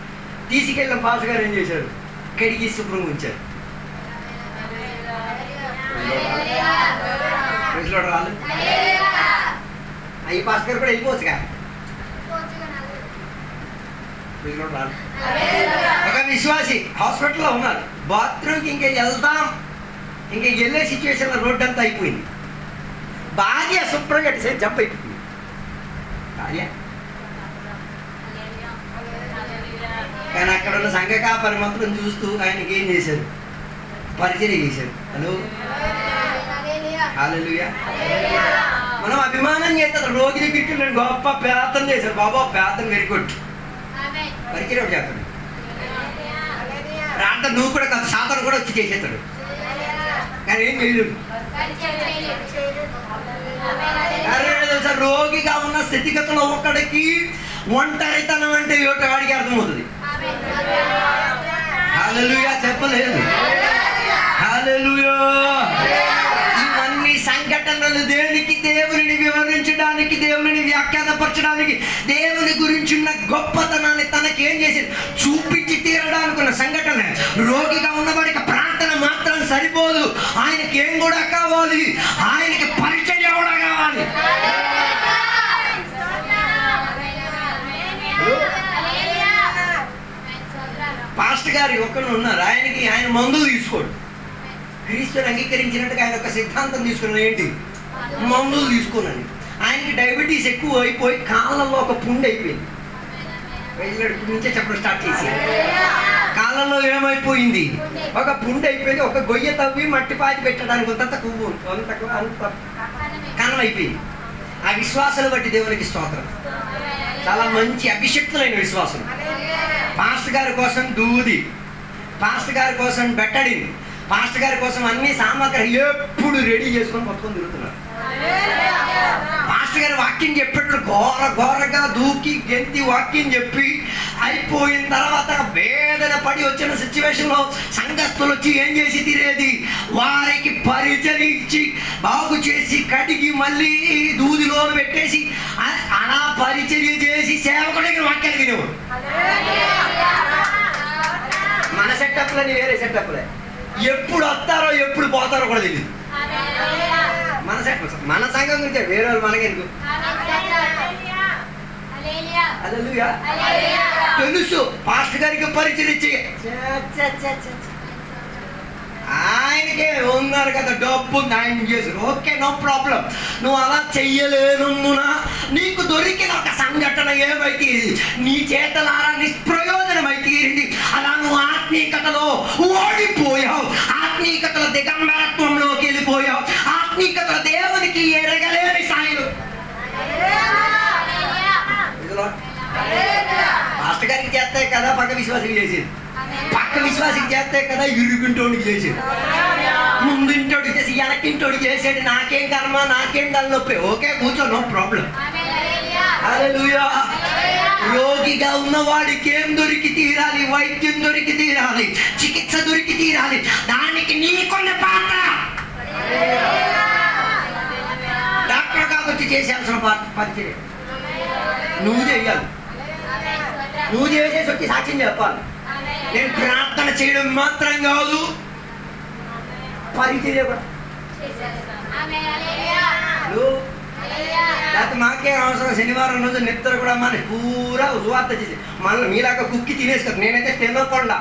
తీసుకెళ్ళిన పాస్టర్ గారు ఏం చేశారు? కడిగి శుభ్రంగా ఉంచారు. రాలేదు. ఈ పాస్టర్ గారు కూడా వెళ్ళిపోవచ్చు కదా. రాలేదు. ఒక విశ్వాసి హాస్పిటల్లో ఉన్నారు. బాత్రూమ్కి ఇంకా వెళ్ళే సిచ్యువేషన్లో రోడ్డు అంతా అయిపోయింది. భార్య శుభ్రంగా జంప్ అయిపోయింది. అయ్యా. కానీ అక్కడ ఉన్న సంఘ కాపరి మాత్రం చూస్తూ ఆయనకి ఏం చేశారు? పరిచయం చేశారు. హలో, హల్లెలూయా. మనం అభిమానం చేస్తారు. రోగి దగ్గరికి గొప్ప ప్రార్థన చేశారు. బాబా ప్రార్థన వెరీ గుడ్. పరిచయం ఒకటి చేస్తాడు. ప్రార్థన నువ్వు కూడా కాదు, సాధన కూడా వచ్చి చేసేస్తాడు. కానీ ఏం చేయలేడు. రోగిగా ఉన్న స్థితిగతుల్లో ఒక్కడికి ఒంటరితనం అంటే ఏటో వాడికి అర్థమవుతుంది. హల్లెలూయా చెప్పలేదు. హల్లెలూయా. ఇవన్నీ సంఘటనలు దేనికి? దేవుని వివరించడానికి, దేవుని వ్యాఖ్యానపరచడానికి, దేవుని గురించి ఉన్న గొప్పతనాన్ని తనకేం చేసి చూపించి తీరడానికి ఉన్న సంఘటన. రోగిగా ఉన్నవాడికి ప్రార్థన మాత్రం సరిపోదు, ఆయనకి ఏం కూడా కావాలి? ఆయనకి పరిచర్య కూడా కావాలి. పాస్టర్ గారు ఒకరు ఉన్నారు, ఆయన మందులు తీసుకోడు. క్రీస్తుని అంగీకరించినట్టుగా ఆయన ఒక సిద్ధాంతం తీసుకున్నాడు. ఏంటి? మందులు తీసుకోనండి. ఆయనకి డయాబెటీస్ ఎక్కువ అయిపోయి కాళ్ళల్లో ఒక పుండు అయిపోయింది. వెళ్ళినప్పుడు నుంచే చెప్పడం స్టార్ట్ చేసి కాళ్ళలో ఏమైపోయింది? ఒక పుండు అయిపోయింది. ఒక గొయ్య తవ్వి మట్టి పాతి పెట్టడానికి కొంత కొవ్వు అంత కన్నం అయిపోయింది. ఆ విశ్వాసాలు బట్టి దేవునికి స్తోత్రం. చాలా మంచి అభిషక్తులైన విశ్వాసం. పాస్టర్ గారి కోసం దూది, పాస్టర్ గారి కోసం బెట్టడి, పాస్టర్ గారి కోసం అన్ని సామాగ్రి ఎప్పుడు రెడీ చేసుకొని పట్టుకొని తిరుగుతున్నారు. పాస్టర్ గారు వాక్యం చెప్పేటప్పుడు ఘోరగా దూకి గెంతి వాక్యం చెప్పి అయిపోయిన తర్వాత వేదన పడి వచ్చిన సిచ్యువేషన్లో సంఘస్థులు వచ్చి ఏం చేసి తీరేది? వారికి పరిచరించి బాగు చేసి కడిగి మళ్ళీ దూదిలో పెట్టేసి అలా పరిచర్య చేసి సేవకుడికి వాక్యాలు వినేవాడు. మన సెటప్లని వేరే సెటప్లే. ఎప్పుడు వస్తారో ఎప్పుడు పోతారో కూడా తెలియదు. మన సెటప్ మన సంఘం గురించి వేరే వాళ్ళు మనకెందుకు? తెలుసు పాస్టర్ గారికి పరిచయం ఆయనకే ఉన్నారు కదా, డబ్బు ఆయన చేశారు. Okay, no problem. నువ్వు అలా చెయ్యలేనున్నా నీకు దొరికిన ఒక సంఘటన ఏమైతే నీ చేతలారా నిష్ప్రయోజనమై తీరింది. అలా నువ్వు ఆత్మీయతలో ఓడిపోయావు, ఆత్మీయతలో దిగంబరత్వంలోకి వెళ్ళిపోయావు, ఆత్మీయతలో దేవునికి ఎరగలేని స్థాయిలో. పాస్టర్ గారికి చేస్తాయి కదా పక్క విశ్వాసికి చేసేది, పక్క విశ్వాసికి చేస్తాయి కదా ఇరుగుంటోడికి చేసేది, ముందుంటోడికి చేసి వెనక్కింటోడికి చేసేది. నాకేం కర్మ, నాకేం తలనొప్పి. ఓకే, కూర్చో, నో ప్రాబ్లం. హల్లెలూయా. రోగిగా ఉన్నవాడికి ఏం దొరికి తీరాలి? వైద్యం దొరికి తీరాలి, చికిత్స దొరికి తీరాలి. దానికి నీకున్న పాత్ర. డాక్టర్ కాబట్టి చేసేయాల్సిన పరిచయం నువ్వు చేయాలి. నువ్వు చేసేసి వచ్చి సాక్ష్యం చెప్పాలి. నేను ప్రార్థన చేయడం మాత్రం కాదు, పరిచర్య కూడా. లేకపోతే మాకేం అవసరం? శనివారం రోజు నిద్ర కూడా మన పూరా సువార్త చేసి మళ్ళీ మీలాగా కుక్కి తినేసి కదా. నేనైతే తినకుండా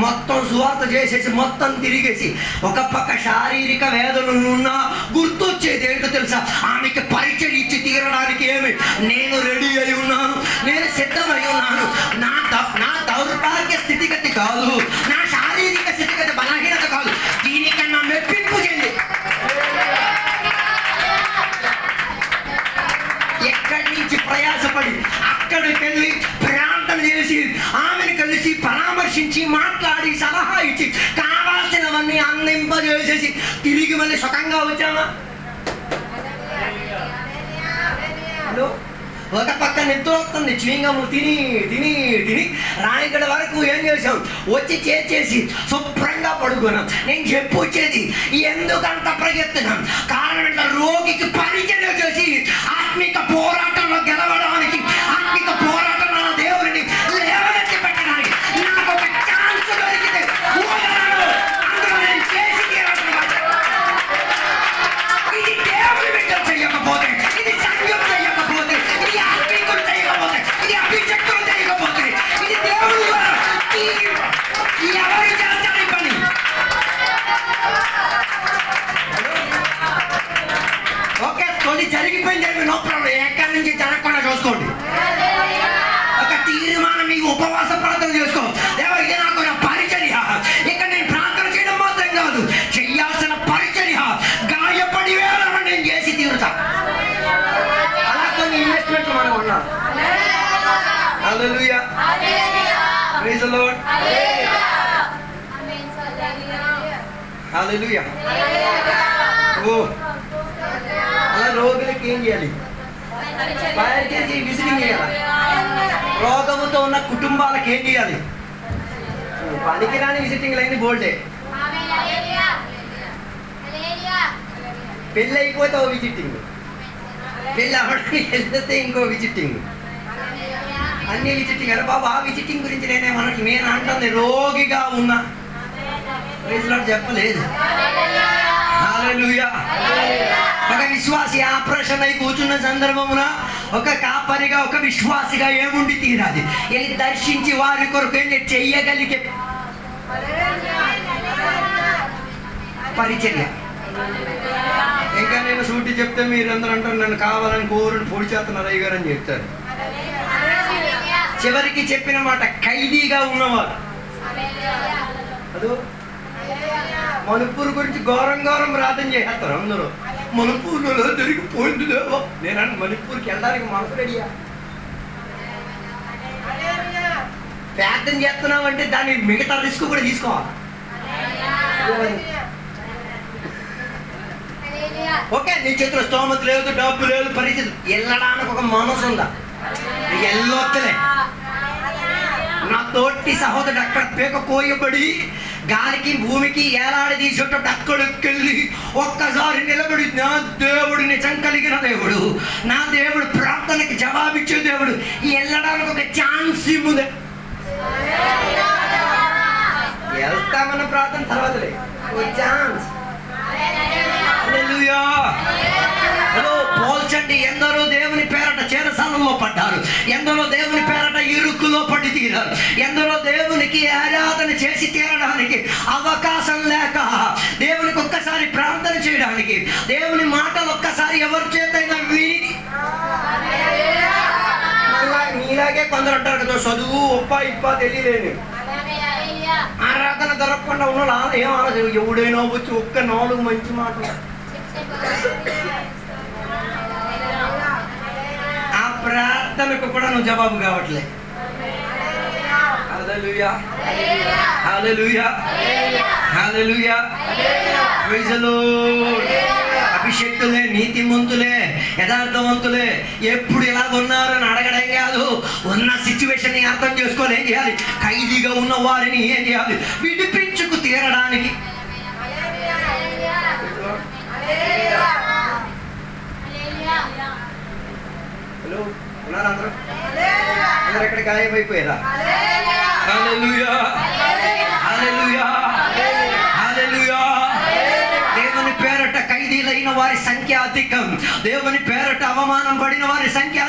మొత్తం సువార్త చేసేసి మొత్తం తిరిగేసి ఒక పక్క శారీరక వేదనలున్నా గుర్తొచ్చేది ఏంటో తెలుసా? ఆమెకి పరిచయం ఇచ్చి తీరడానికి ఏమి నేను రెడీ అయి ఉన్నాను, నేను సిద్ధమై ఉన్నాను. నా దౌర్భాగ్య స్థితిగతి కాదు, నా శారీరక స్థితిగతి బలహీనత కాదు, దీనికన్నా మెప్పింపు చెంది ఎక్కడి నుంచి ప్రయాసపడి అక్కడికి వెళ్ళి ప్రార్థన చేసి ఆమెను కలిసి పరామర్శించి మాట్లాడి సలహా ఇచ్చి కావాల్సినవన్నీ అందింపజేసేసి తిరిగి మళ్ళీ సుఖంగా వచ్చామా? హలో, ఒక పక్క నిద్ర వస్తుంది, చింగము తిని తిని తిని రాయగడ వరకు ఏం చేసాం? వచ్చి చేసి శుభ్రంగా పడుకున్నాం. నేను చెప్పు వచ్చేది ఎందుకంత ప్రయత్నం? కారణం ఏంటో? రోగికి పరిచయం చేసి ఆత్మిక పోరాటంలో గెలవడానికి, ఆత్మిక పోరాటంలో దేవుడిని లేవనెత్తి పెట్టడానికి నాకు ఒక ఛాన్స్ దొరికితే అందులో నేను చేసి తీరాలన్నమాట. ఇది దేవుడి బిడ్డలు చెయ్యకపోతే, ఇది సంఘం చెయ్యకపోతే, ఇది ఆత్మీకులు చేయకపోతే, ఇది అభిషక్తులు చేయకపోతే, ఇది దేవుడు ఎవరు చేస్తారు ఈ పని? ఓకే, తొలి జరిగిపోయింది, no problem. Hallelujah. Praise the Lord. Hallelujah. ఓ అలా రోగులకి ఏం చేయాలి? ఫైర్ చేసి విజిటింగ్ చేయాలి. రోగముతో ఉన్న కుటుంబాలకు ఏం చేయాలి? పనికిరాని విజిటింగ్ లైన్ బోల్డే. పెళ్ళి అయిపోతే ఓ విజిటింగ్, పెళ్ళి అవ్వడానికి వెళ్తే ఇంకో విజిటింగ్, అన్ని విజిటింగ్. అరే బాబు, ఆ విజిటింగ్ గురించి నేనేమన్నట్టు నేను అంటుంది రోగిగా ఉన్నా. ప్రైజ్ లార్డ్ చెప్పలేదు. హల్లెలూయా. ఒక విశ్వాసి ఆపరేషన్ అయి కూర్చున్న సందర్భమున ఒక కాపరిగా, ఒక విశ్వాసిగా ఏముండి తీరాలి? వెళ్ళి దర్శించి వారి కొరకు ఏంటి చెయ్యగలిగే పరిచర్య. ఇంకా నేను సూటి చెప్తే మీరందరూ అంటారు నన్ను కావాలని కోరుని పొడి చేస్తున్నారు అయ్య గారు అని చెప్తారు. చివరికి చెప్పిన మాట ఖైదీగా ఉన్నవారు. అదో మణిపూర్ గురించి ఘోరం ఘోరం ప్రార్థన చేస్తారు అందరూ. మణిపూర్లో దొరికిపోయింది లేవో. నేను మణిపూర్కి వెళ్ళడానికి మనసు రెడీయా? ప్రార్థన చేస్తున్నామంటే దాని మిగతా రిస్క్ కూడా తీసుకోవాలి. ఓకే, నీ చేతిలో స్తోమత లేదు, డబ్బు లేదు, పరిస్థితి, వెళ్ళడానికి ఒక మనసు ఉందా? ఎల్లొత్తలే. నా తోటి సహోదరుడు అక్కడ పేక కోయబడి గాలికి భూమికి ఏలాడి తీసేటప్పుడు అక్కడికెళ్ళి ఒక్కసారి నిలబడి, నా దేవుడు నిజం కలిగిన దేవుడు, నా దేవుడు ప్రార్థనకి జవాబిచ్చే దేవుడు, వెళ్ళడానికి ఒక ఛాన్స్ ఇవ్వదు. వెళ్తామన్న ప్రార్థన తర్వాతలే ఒక ఛాన్స్. హల్లెలూయా. పోల్చండి. ఎందరో దేవుని పేరట చెరసాలలో పడ్డారు, ఎందరో దేవుని పేరట ఇరుకులో పడి తీరారు, ఎందరో దేవునికి ఆరాధన చేసి తీరడానికి అవకాశం లేక, దేవునికి ఒక్కసారి ప్రార్థన చేయడానికి, దేవుని మాటలు ఒక్కసారి ఎవరి చేతైనా విని, మీలాగే కొందరు అంటారు కదా, చదువు ఉప్ప ఇప్ప తెలియలేని ఆరాధన దొరకకుండా ఉన్న ఏం ఆలోచన, ఎవడైనా వచ్చి ఒక్క 4 మంచి మాటలు, ఆ ప్రార్థనకు కూడా నువ్వు జవాబు కావట్లే. Hallelujah. Hallelujah. Hallelujah. Praise the Lord. అభిషేక్తులే, నీతిమంతులే, యథార్థవంతులే ఎప్పుడు ఇలా ఉన్నారని అడగడం కాదు, ఉన్న సిచ్యువేషన్ ని అర్థం చేసుకొని ఏం చేయాలి? ఖైదీగా ఉన్న వారిని ఏం చేయాలి? విడిపించుకు తీరడానికి. హలో, ఉన్నారా అందరూ? అందరూ ఎక్కడ గాయమైపోయారా? హల్లెలూయా. హల్లెలూయా. హల్లెలూయా. దేవుని పేరట ఖైదీలైన వారి సంఖ్య అధికం, దేవుని పేరట అవమానం పడిన వారి సంఖ్య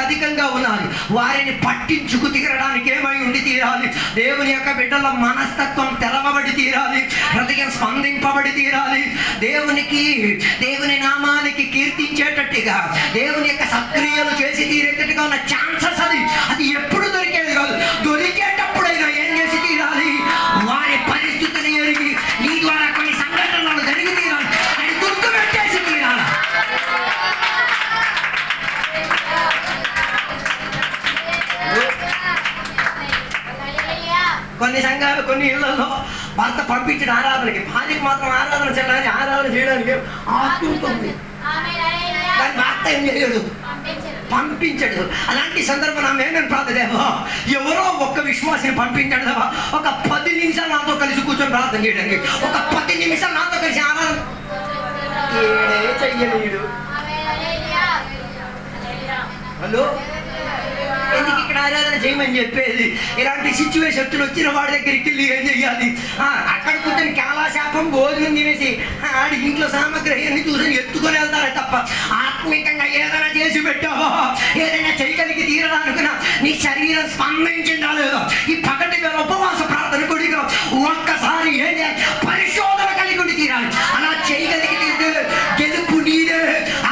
అధికంగా ఉన్నారు. వారిని పట్టించుకు తీరడానికి ఏమై ఉండి తీరాలి? దేవుని యొక్క బిడ్డల మనస్తత్వం తెరవబడి తీరాలి, హృదయం స్పందింపబడి తీరాలి. దేవుని నామానికి కీర్తించేటట్టుగా, దేవుని యొక్క సక్రియలు చేసి తీరేటట్టుగా ఉన్న ఛాన్సెస్ అది ఎప్పుడు దొరికేది కాదు. దొరికేటప్పుడైనా ఏం చేసి తీరాలి? వారి పరిస్థితిని ఎరిగి నీ ద్వారా కొన్ని సంఘటనలు జరిగి తీరాలి అని గుర్తు పెట్టేసి తీరాలి. కొన్ని సంఘాలు, కొన్ని ఇళ్లలో భర్త పంపించిన ఆరాధనకి, భార్యకి మాత్రం ఆరాధన చేయడానికి ఆస్తుంటుంది, కానీ భర్త ఏం చేయడు, పంపించడు. అలాంటి సందర్భం ఏమేమి ప్రార్థన, ఎవరో ఒక్క విశ్వాసిని పంపించాడు దేవా, ఒక 10 నిమిషాలు నాతో కలిసి కూర్చొని ప్రార్థన చేయడానికి, ఒక 10 నిమిషాలు నాతో కలిసి ఆరాధన చెయ్యలేడు. హలో, ఎందుకు ఇక్కడ ఆరాధన చేయమని చెప్పేది? ఇలాంటి సిచ్యువేషన్ వచ్చిన వాడి దగ్గరికి వెళ్ళి ఏం చెయ్యాలి? అక్కడ కూర్చొని కాలాశాపం భోజనం తినేసి ఆడి ఇంట్లో సామగ్రి అన్ని చూసి ఎత్తుకొని వెళ్తారే తప్ప, ఆత్మీయంగా ఏదైనా చేసి పెట్టావో, ఏదైనా చేయగలిగి తీరడానుకున్నా నీ శరీరం స్పందించిందా లేదో, ఈ పగటి వేళ ఉపవాస ప్రార్థన కొడిగా ఒక్కసారి ఏం చేయాలి? పరిశోధన కలిగి ఉండి తీరాలి. అలా చేయగలిగి తీరితే గెలుపు నీదే,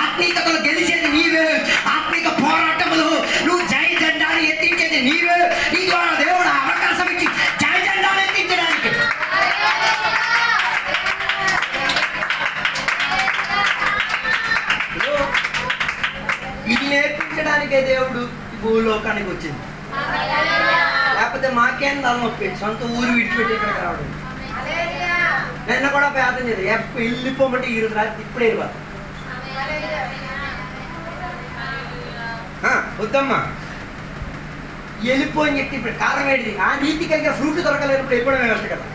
ఆత్మీయతలో గెలిచేది నీవే, ఆత్మీయ పోరాటములు నువ్వు జయ జెండాన్ని ఎత్తించేది నీవే. నీ ద్వారా దేవుడు అవకాశం ఇచ్చి జయ జెండాన్ని ఎత్తించడానికి. ఇది నేర్పించడానికే దేవుడు భూలోకానికి వచ్చింది. లేకపోతే మాకేం తలనొప్పి, సొంత ఊరు విడిచిపెట్టి ఇక్కడికి రావడం. నిన్న కూడా ప్రార్థన చేయాలి, వెళ్ళిపోమంటే ఈరోజు రాత్రి ఇప్పుడే వెళ్ళిపోతాం. వద్దమ్మా వెళ్ళిపో అని చెప్పి ఇప్పుడు కారణం ఏంటిది? ఆ నీతి కలిగే ఫ్రూట్ దొరకలేనప్పుడు వెళ్ళిపోవడం వ్యవస్థ కదా.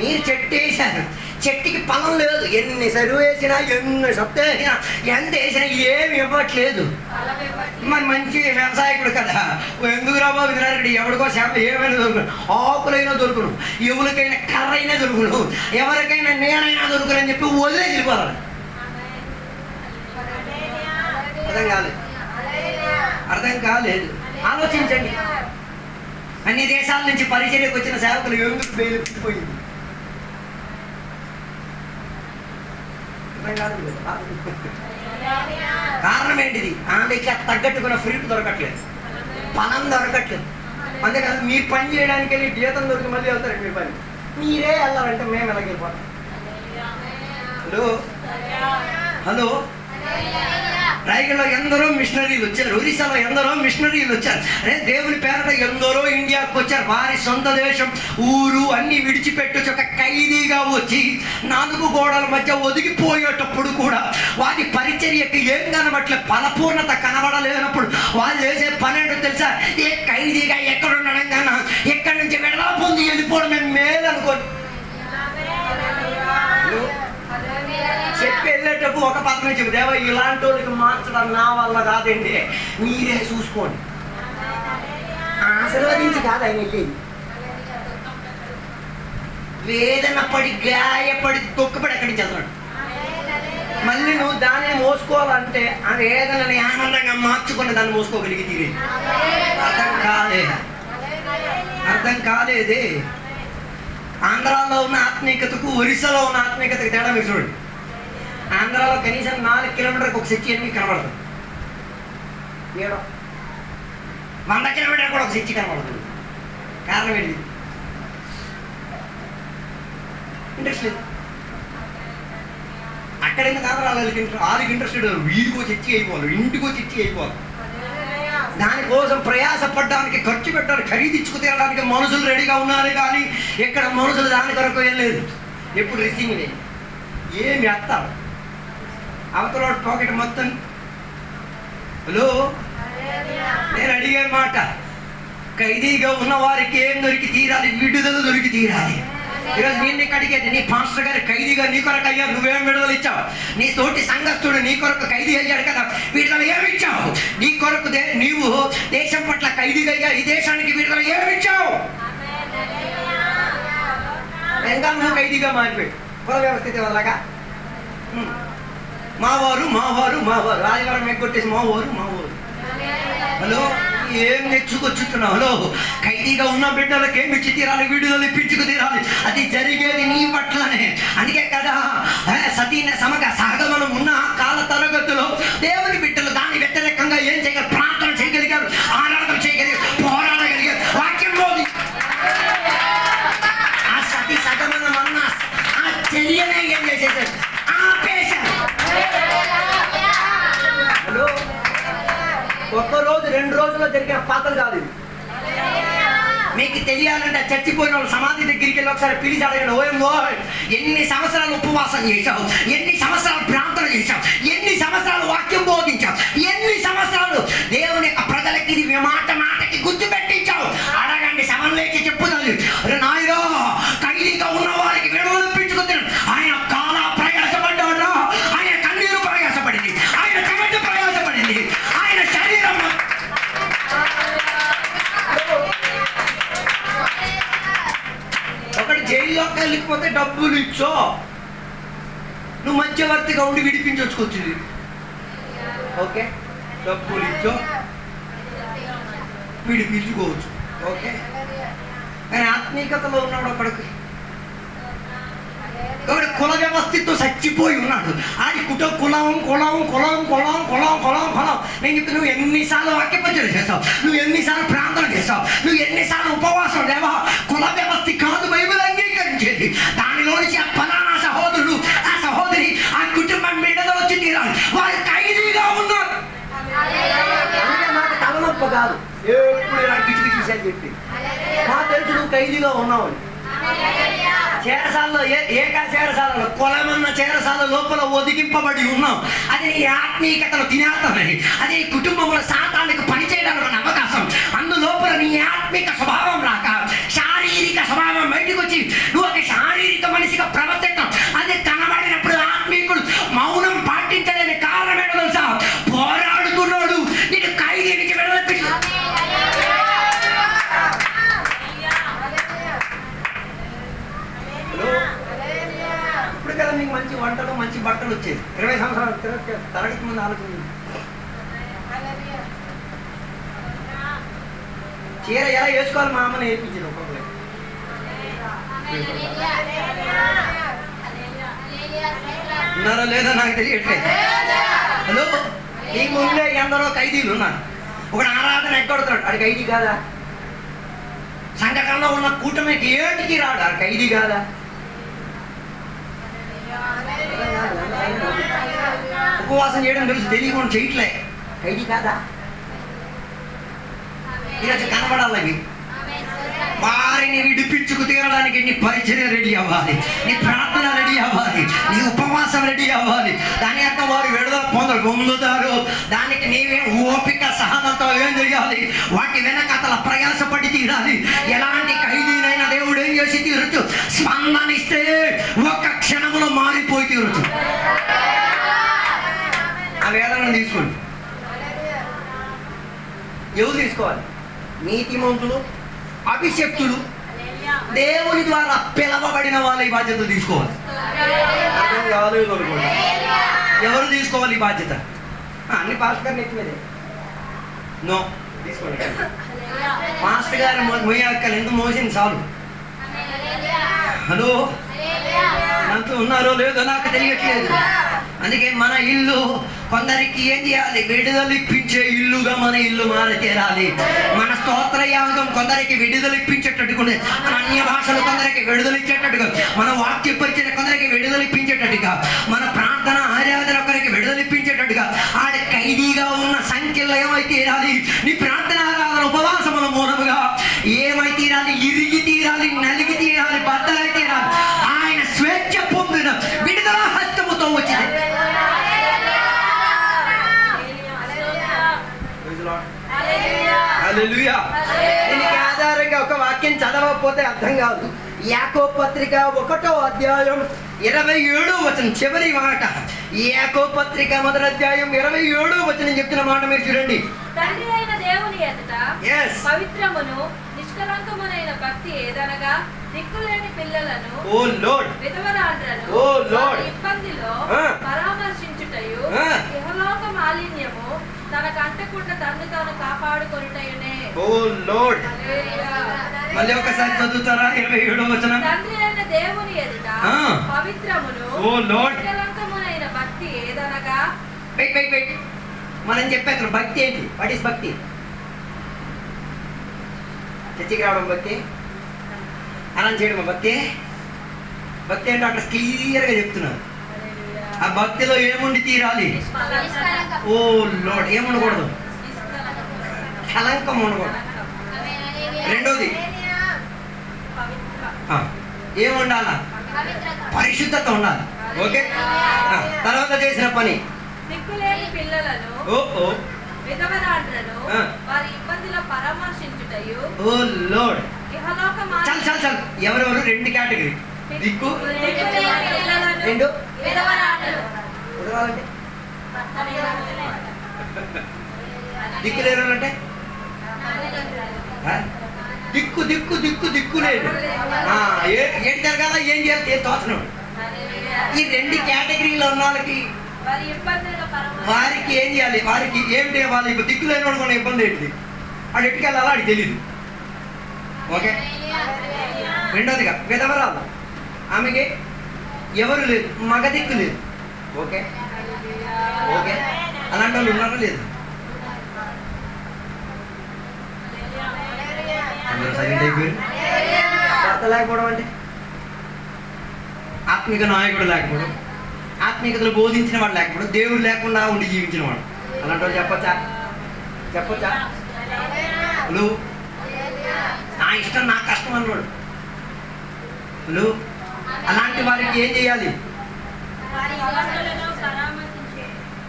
మీరు చెట్టు వేసారు, చెట్టుకి ఫలం లేదు, ఎన్ని సరువు వేసినా ఎన్ని సత్తు వేసినా ఎంత వేసినా ఏమి ఇవ్వట్లేదు. మరి మంచి వ్యవసాయకుడు కదా, ఎందుకు రాబో విధానం ఎవరికో శాప ఏమైనా దొరుకును, ఆకులైనా దొరుకును, ఎవరికైనా కర్ర అయినా దొరుకును, ఎవరికైనా నేనైనా దొరుకును అని చెప్పి వదిలేసి వెళ్ళిపోవాలి. అర్థం కాలేదు. ఆలోచించండి, అన్ని దేశాల నుంచి పరిచర్యకు వచ్చిన సేవకులు ఎందుకు బయలుపోయింది? కారణం ఏంటిది? ఆమెకి తగ్గట్టుకున్న ఫ్రూట్ దొరకట్లేదు, పనం దొరకట్లేదు. అంతేకాదు మీరు పని చేయడానికి వెళ్ళి జీతం దొరికి మళ్ళీ వెళ్తారు. మీ పని మీరే వెళ్ళాలంటే మేము ఎలాగెళ్ళిపోతాం? హలో హలో రాయగడలో ఎందరో మిషనరీలు వచ్చారు, ఒరిస్సాలో ఎందరో మిషనరీలు వచ్చారు. అదే దేవుని పేరట ఎందరో ఇండియాకు వచ్చారు. వారి సొంత దేశం ఊరు అన్ని విడిచిపెట్టి ఒక ఖైదీగా వచ్చి 4 గోడల మధ్య ఒదిగిపోయేటప్పుడు కూడా వారి పరిచర్యకి ఏం కనబట్లే, ఫలపూర్ణత కనబడలేనప్పుడు వాళ్ళు చేసే పని ఏంటో తెలుసా? ఏ ఖైదీగా ఎక్కడుండడం కన్నా ఎక్కడి నుంచి విడుదల పొంది వెళ్ళిపోవడం మేలు అనుకోండి. చెప్పి వెళ్ళేటప్పుడు ఒక పక్కన చెప్పు, దేవా ఇలాంటి వాళ్ళకి మార్చడం నా వల్ల కాదండి, మీరే చూసుకోండి. ఆశీర్వదించి కాదు ఆయన వెళ్ళేది. వేదన పడి గాయపడి తొక్కుపడి ఎక్కడి నుంచి వెళ్తాడు. మళ్ళీ నువ్వు దాన్ని మోసుకోవాలంటే ఆ వేదనని ఆనందంగా మార్చుకుని దాన్ని మోసుకోగలిగి తీరే. అర్థం కాలేదే. ఆంధ్రాలో ఉన్న ఆత్మీయతకు ఒరిస్సాలో ఉన్న ఆత్మీయతకు తేడా మీరు చూడండి. ఆంధ్రాలో కనీసం 4 కిలోమీటర్కి ఒక చర్చి అని కనబడుతుంది, 100 కిలోమీటర్ కూడా ఒక చర్చి కనబడుతుంది. కారణం ఏంటి? ఇంట్రెస్ట్ లేదు. అక్కడైనా ఆంధ్రాలో వాళ్ళకి ఇంట్రెస్ట్ వీడికో చర్చి అయిపోవాలి, ఇంటికో చర్చి అయిపోవాలి. దానికోసం ప్రయాసపడడానికి, ఖర్చు పెట్టాలి, ఖరీదించుకు తీరడానికి మనుషులు రెడీగా ఉన్నారు. కానీ ఇక్కడ మనుషులు దాని కొరకు ఏం లేదు. ఎప్పుడు రిసీవింగ్ లేదు, ఏమి వేస్తారు అవతల పాకెట్ మొత్తం. హలో నేను అడిగే మాట, ఖైదీగా ఉన్న వారికి ఏం దొరికి తీరాలి? విడుదల దొరికి తీరాలి. ఈరోజు నేను నీకు అడిగేది, నీ పాస్టర్ గారు ఖైదీగా నీ కొరకు అయ్యారు, నువ్వేం విడుదల ఇచ్చావు? నీ తోటి సంఘస్థుడు నీ కొరకు ఖైదీ అయ్యాడు కదా, విడుదల ఏమి ఇచ్చావు? నీ కొరకు నీవు దేశం పట్ల ఖైదీగా అయ్యా, ఈ దేశానికి విడుదల ఏమి ఇచ్చావు? ఇంకా నువ్వు ఖైదీగా మారిపోయి కుల వ్యవస్థితి వల్లగా మావారు మావారు మావారు ఆదివారం ఎగ్గొట్టేసి మావారు. హలో ఏం నెచ్చుకొచ్చుతున్నావు? హలో ఖైదీగా ఉన్న బిడ్డలకి ఏమి ఇచ్చి తీరాలి? విడుదల ఇప్పించుకు తీరాలి. అది జరిగేది నీ పట్లనే. అందుకే కదా సతీన సమగ సహగమనం ఉన్న కాల తరగతిలో దేవుని బిడ్డలు దాని వ్యతిరేకంగా ఏం చేయగలరు? ప్రార్థన చేయగలిగారు, ఆరాధన చేయగలిగారు, పోరాడగలిగారు, వాక్యం బోధి. ఆ సతీ సగమనం అన్న ఆ చర్యనే ఏం చేసేసారు? ఆపేశారు. హలో ఒక్క రోజు 2 రోజుల్లో జరిగిన పాత్రలు కాదు ఇది. మీకు తెలియాలంటే చచ్చిపోయిన వాళ్ళు సమాధి దగ్గరికి వెళ్ళి ఒకసారి పిలిచి అడగండి, ఓయమ్మో ఎన్ని సంవత్సరాలు ఉపవాసం చేశావు, ఎన్ని సంవత్సరాలు ప్రార్థన చేశావు, ఎన్ని సంవత్సరాలు వాక్యం బోధించావు, ఎన్ని సంవత్సరాలు దేవుని యొక్క ప్రజలకి ఇది మాటకి గుర్తు పెట్టించావు. అడగండి, సమన్వయకి చెప్పుతుంది. నాయనా ఖైదీగా ఉన్న వారికి విడుదలపించుకుంటాడు. ఆయన కాలా ప్రయాసపడ్డాడు, ఆయన కన్నీరు ప్రయాసపడింది, ఆయన కమెంట్ ప్రయాసపడింది, ఆయన శరీరం. ఒకటి జైల్లోకి వెళ్ళిపోతే డబ్బులు ఇచ్చో, నువ్వు మధ్యవర్తిగా ఉండి విడిపించొచ్చుకొచ్చింది. ఓకే, డబ్బులు ఇచ్చో విడిపించుకోవచ్చు. ఓకే, కానీ ఆత్మీయతలో ఉన్నాడు ఒకడికి కుల వ్యవస్థతో చచ్చిపోయి ఉన్నాడు. అది కులం. నేను చెప్తే నువ్వు ఎన్నిసార్లు వాక్యపంచలు చేస్తావు, నువ్వు ఎన్నిసార్లు ప్రార్థన చేస్తావు, నువ్వు ఎన్నిసార్లు ఉపవాసం లేవా? కుల వ్యవస్థ కాదు బైబిల్ అంగీకరించేది. దానిలో నుంచి ఆ ఫలానా సహోదరుడు, ఆ సహోదరి, ఆ కుటుంబం బిడ్డలు వచ్చి తీరాలి. వారు ఖైదీగా ఉన్నారు. అందుకే నాకు తలనొప్పి కాదు, ఎప్పుడు ఇలా గిచి గిచి చెప్పి మా తెలుసు నువ్వు ఖైదీగా ఉన్నావు. చేరసాలలో ఏకా చేరసాలలో కొలమన్న చేరసాల లోపల ఒదిగింపబడి ఉన్నాం. అది నీ ఆత్మీయతను తినేస్తామని, అది కుటుంబంలో సాతానికి పనిచేయడానికి ఉన్న అవకాశం. అందులోపల నీ ఆత్మిక స్వభావం రాక శారీరక స్వభావం బయటకు వచ్చి నువ్వు ఒక శారీరక మనిషిగా ప్రవర్తిస్తాం. అది కనబడినప్పుడు ఆత్మీకుడు మౌనం పాటించలేని కారణం ఏంటో తెలుసా? పోరాడుతున్నాడు నేను ఖైదీ నుంచి విడుదల. ఇప్పుడు కదా మీకు మంచి వంటలు మంచి బట్టలు వచ్చేది. 20 సంవత్సరాలు తరగతి ముందు ఆలోచన. చీర ఎలా వేసుకోవాలి మా అమ్మ నేర్పించింది ఒక్కొక్కరు. ఉన్నారో లేదో నాకు తెలియట్లేదు. హలో, ఈ ముందే ఎందరో ఖైదీలు ఉన్నారు. ఒకడు ఆరాధన ఎక్కడుతున్నాడు, అది ఖైదీ కాదా? సంఘకంలో ఉన్న కూటమికి ఏటికి రాడు, అది ఖైదీ కాదా? ఉపవాసం చేయడం తెలుసు, తెలియకుండా చేయట్లే, ఖైదీ కాదా? ఈరోజు కనబడాలి. అవి వారిని విడిపించుకు తీరడానికి నీ పరిచర్య రెడీ అవ్వాలి, నీ ప్రార్థన రెడీ అవ్వాలి, నీ ఉపవాసం రెడీ అవ్వాలి. దాని యొక్క వారు విడుదల పొందుతారు. దానికి నీవే ఓపిక సహనంతో ఏం చేయాలి? వాటి వెనకతల ప్రయాసపడి తీరాలి. ఎలాంటి ఖైదీనైనా దేవుడు ఏం చేసి తీరచ్చు? స్పందన ఇస్తే ఒక్క క్షణంలో మారిపోయి తీరచ్చు. ఆ వేదనను తీసుకోండి. ఎవరు తీసుకోవాలి? నీతిమంతులు, అభిషక్తులు, దేవుని ద్వారా పిలవబడిన వాళ్ళ ఈ బాధ్యత తీసుకోవాలి. ఎవరు తీసుకోవాలి ఈ బాధ్యత? అన్ని పాస్టర్ గారు నెత్తి మీదే. నో, తీసుకోండి. మాస్టర్ గారు మొయ్యక్కలు ఎందుకు మోసింది చాలు. హలో, నాతో ఉన్నారో లేదో నాకు తెలియట్లేదు. అందుకే మన ఇల్లు కొందరికి ఏం చేయాలి? విడుదలిప్పించే ఇల్లుగా మన ఇల్లు మారి తీరాలి. మన స్తోత్ర యాగం కొందరికి విడుదలిప్పించేటట్టుగా, మన అన్య భాషలు కొందరికి విడుదలిచ్చేటట్టుగా, మన వాక్య పరిచయం కొందరికి విడుదలిప్పించేటట్టుగా, మన ప్రార్థన ఆరాధన ఒకరికి విడుదలిప్పించేటట్టుగా, ఆడ ఖైదీగా ఉన్న సంఖ్యలో ఏమై తీరాలి? నీ ప్రార్థన ఆరాధన ఉపవాసముల మూలముగా ఏమై తీరాలి? ఇరిగి తీరాలి, నలిగి తీరాలి, బద్దలై తీరాలి. ఆయన స్వేచ్ఛ పొందిన విడుదల హస్తముతో వచ్చింది. దీనికి ఆధారంగా ఒక వాక్యం చదవకపోతే అర్థం కాదు. యాకోబు పత్రిక 1వ అధ్యాయం 27వ వచనం చివరి మాట. యాకోబు పత్రిక 1వ అధ్యాయం 27వ వచనం చెప్తున్న మాట మీరు చూడండి. తండ్రి అయిన దేవుని ఎదుట పవిత్రమును నిష్కలంకమునైన భక్తి ఏదనగా దిక్కులేని పిల్లలను, ఓ లార్డ్, విధవరాండ్రను, ఓ లార్డ్, ఇబ్బందిలో పరామర్శించుటయు, ఇహలోక మాలిన్యము తనకు అంటకుండా తన్ను తాను కాపాడుకొనుటయునే. ఓ లార్డ్. మళ్ళీ ఒకసారి చదువుతారా? 27వ వచనం. తండ్రి అయిన దేవుని ఎదుట పవిత్రమును, ఓ లార్డ్, నిష్కలంకమునైన భక్తి ఏదనగా. వెయిట్ మనం చెప్పేది భక్తి ఏంటి? వాట్ ఈస్ భక్తి? చర్చికి రావడం భక్తి, అలా చేయడం భక్తి. భక్తి అంటే అక్కడ క్లియర్గా చెప్తున్నారు. ఆ భక్తిలో ఏముండి తీరాలి? ఓ లార్డ్. ఏముండకూడదు? కలంకం ఉండకూడదు. రెండోది ఏముండాలా? పరిశుద్ధత ఉండాలి. ఓకే. తర్వాత చేసిన పని దిక్కులేని పిల్లలను, విధవరాండ్రను వారి ఇబ్బందిలో పరామర్శించుటయు. ఓ లార్డ్. ఇహలోక చాలు. ఎవరెవరు? 2 కేటగిరీ. దిక్కు, రెండు విధవరాండ్రలు. దిక్కు లేరు అంటే దిక్కు దిక్కు దిక్కు దిక్కు లేదు. ఏం జరగాల, ఏం చేయాలి తోచనడు. ఈ 2 కేటగిరీలో ఉన్న వాళ్ళకి వారికి ఏం చేయాలి? వారికి ఏమిటి? వాళ్ళు ఇప్పుడు దిక్కు లేని వాడు కొన్ని ఇబ్బంది ఏంటిది? వాడు ఎట్టుకెళ్ళాలో వాడికి తెలియదు. ఓకే. రెండోదిగా విధవరాలు, ఆమెకి ఎవరు లేదు, మగ దిక్కు లేదు. ఓకే. అలాంటి వాళ్ళు ఉన్నారో లేదు? సైలెంట్ అయిపోయారు. భర్త లేకపోవడం అంటే ఆత్మిక నాయకుడు లేకపోవడం, ఆత్మికతలు బోధించిన వాడు లేకపోవడం, దేవుడు లేకుండా ఉండి జీవించిన వాడు. అలాంటి వాళ్ళు చెప్పచ్చా? హలో, నా ఇష్టం నా కష్టం అన్నాడు. హలో, అలాంటి వారికి ఏం చేయాలి?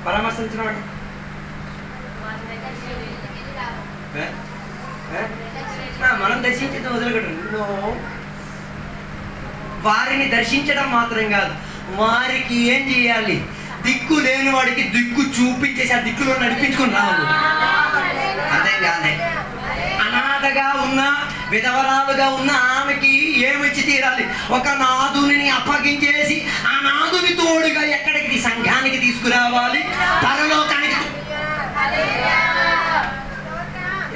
పరామర్శించడం అంటే మనం దర్శించడం వదిలిపెట్టండి. వారిని దర్శించడం మాత్రం కాదు, వారికి ఏం చేయాలి? దిక్కు లేని వాడికి దిక్కు చూపించేసి ఆ దిక్కులో నడిపించుకుని రావాలి. అర్థం కాదే? అనాథగా ఉన్న, విధవరాలుగా ఉన్న ఆమెకి ఏమిచ్చి తీరాలి? ఒక నాదుని అప్పగించేసి ఆ నాదుని తోడుగా ఎక్కడికి? సంఘానికి తీసుకురావాలి, పరలోకానికి.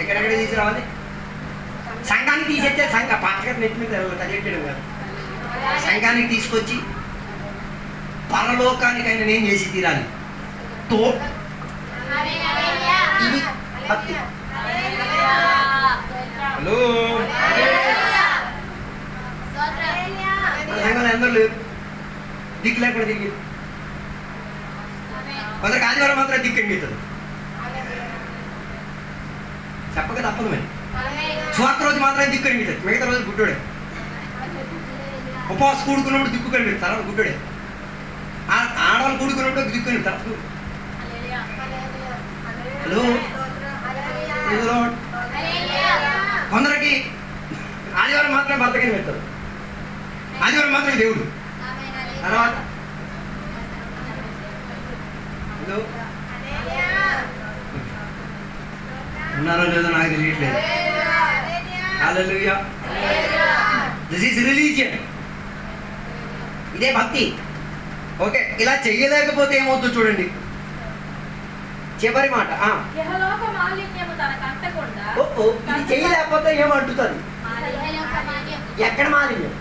ఎక్కడెక్కడ తీసుకురావాలి? సంఘానికి తీసేస్తే సంఘ పాటగా నెట్టి మీద తగ్గడం కాదు, సంఘానికి తీసుకొచ్చి పరలోకానికి ఆయన నేను చేసి తీరాలి. ఇది భక్తి. హలో, సంఘంలో అందరూ లేరు, దిక్కు లేకుండా దిగి కొందరికి ఆదివారం మాత్రం దిక్కు ఎంగుతుంది. చెప్పక తప్పదు. మరి స్వార్థ రోజు మాత్రమే దిక్కు ఎంగుతుంది, మిగతా రోజు గుడ్డోడే. ఉపవాసం కూడుకున్నప్పుడు దిక్కు కనిపిస్తుంది, తర్వాత గుడ్డోడే. ఆడవాళ్ళు కూడుకున్నప్పుడు దిక్కు కనిపిస్తారు. హలో, కొందరికి ఆదివారం మాత్రమే భర్త కనిపిస్తారు, ఆదివారం మాత్రమే దేవుడు. తర్వాత హలో, ఉన్నారో లేదో నాకు తెలియట్లేదు. హల్లెలూయా. This is religion. ఇదే భక్తి. ఓకే, ఇలా చెయ్యలేకపోతే ఏమవుతుందో చూడండి. చివరి మాట, యెహోవా మాలిన్యము తనకు అంటకుండా. ఇది చెయ్యలేకపోతే ఏమంటుంది? ఎక్కడ మాలిన్యం?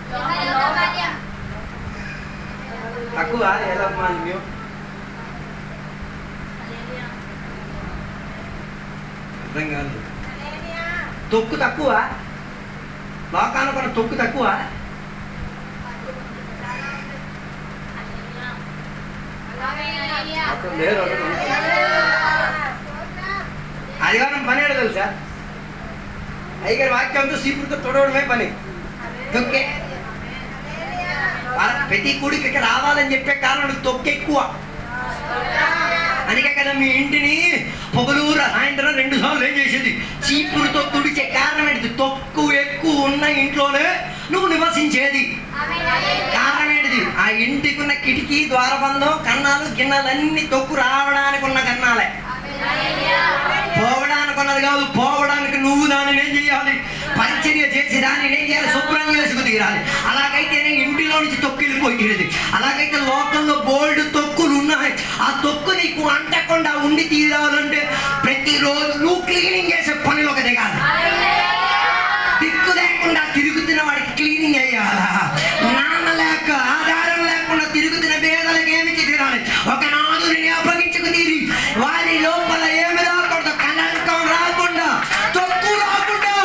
తక్కువ ఎలా మాలిన్యం? అర్థం కాదు. తొక్కు తక్కువ, లోకానుకున్న తొక్కు తక్కువ. ఆదివారం పని ఏడో తెలుసా? అయ్యగారి వాక్యంతో సీపుడితో తొడవడమే పని. తొక్కే ప్రతి కూడికి రావాలని చెప్పే కారణం తొక్కు ఎక్కువ. అందుకే కదా మీ ఇంటిని పొగలూరు సాయంత్రం 2 సార్లు ఏం చేసేది? చీపురుతో తుడిచే కారణం ఏంటిది? తొక్కు ఎక్కువ ఉన్న ఇంట్లోనే నువ్వు నివసించేది. కారణం ఏంటిది? ఆ ఇంటికి ఉన్న కిటికీ, ద్వారబంధం, కన్నాలు, గిన్నెలన్నీ తొక్కు రావడానికి ఉన్న కన్నాలే, పోవడానికి ఉన్నది కాదు. పోవడానికి నువ్వు దాన్ని ఏం చేయాలి? పరిచర్య చేసి దాన్ని ఏం చేయాలి? శుభ్రం చేసుకు తీరాలి. అలాగైతేనే ఇంటిలో నుంచి తొక్కు వెళ్ళిపోయేది. అలాగైతే లోకంలో బోల్డ్ తొక్కులు ఉన్నాయి. ఆ తొక్కు నీకు అంటకుండా ఉండి తీరాలంటే ప్రతిరోజు నువ్వు క్లీనింగ్ చేసే పనిలోకి దిగాలి. దిక్కు లేకుండా తిరుగుతున్న వాడికి క్లీనింగ్ అయ్యాలా? నాన్న లేక ఆధారం లేకుండా తిరుగుతున్న పేదలకు ఏమి తీరాలి? ఒక నాదుని అప్పగించుకు తీరి వారి లోపల ఏమి రాకుండా, కళంకం రాకుండా, తొక్కు రాకుండా.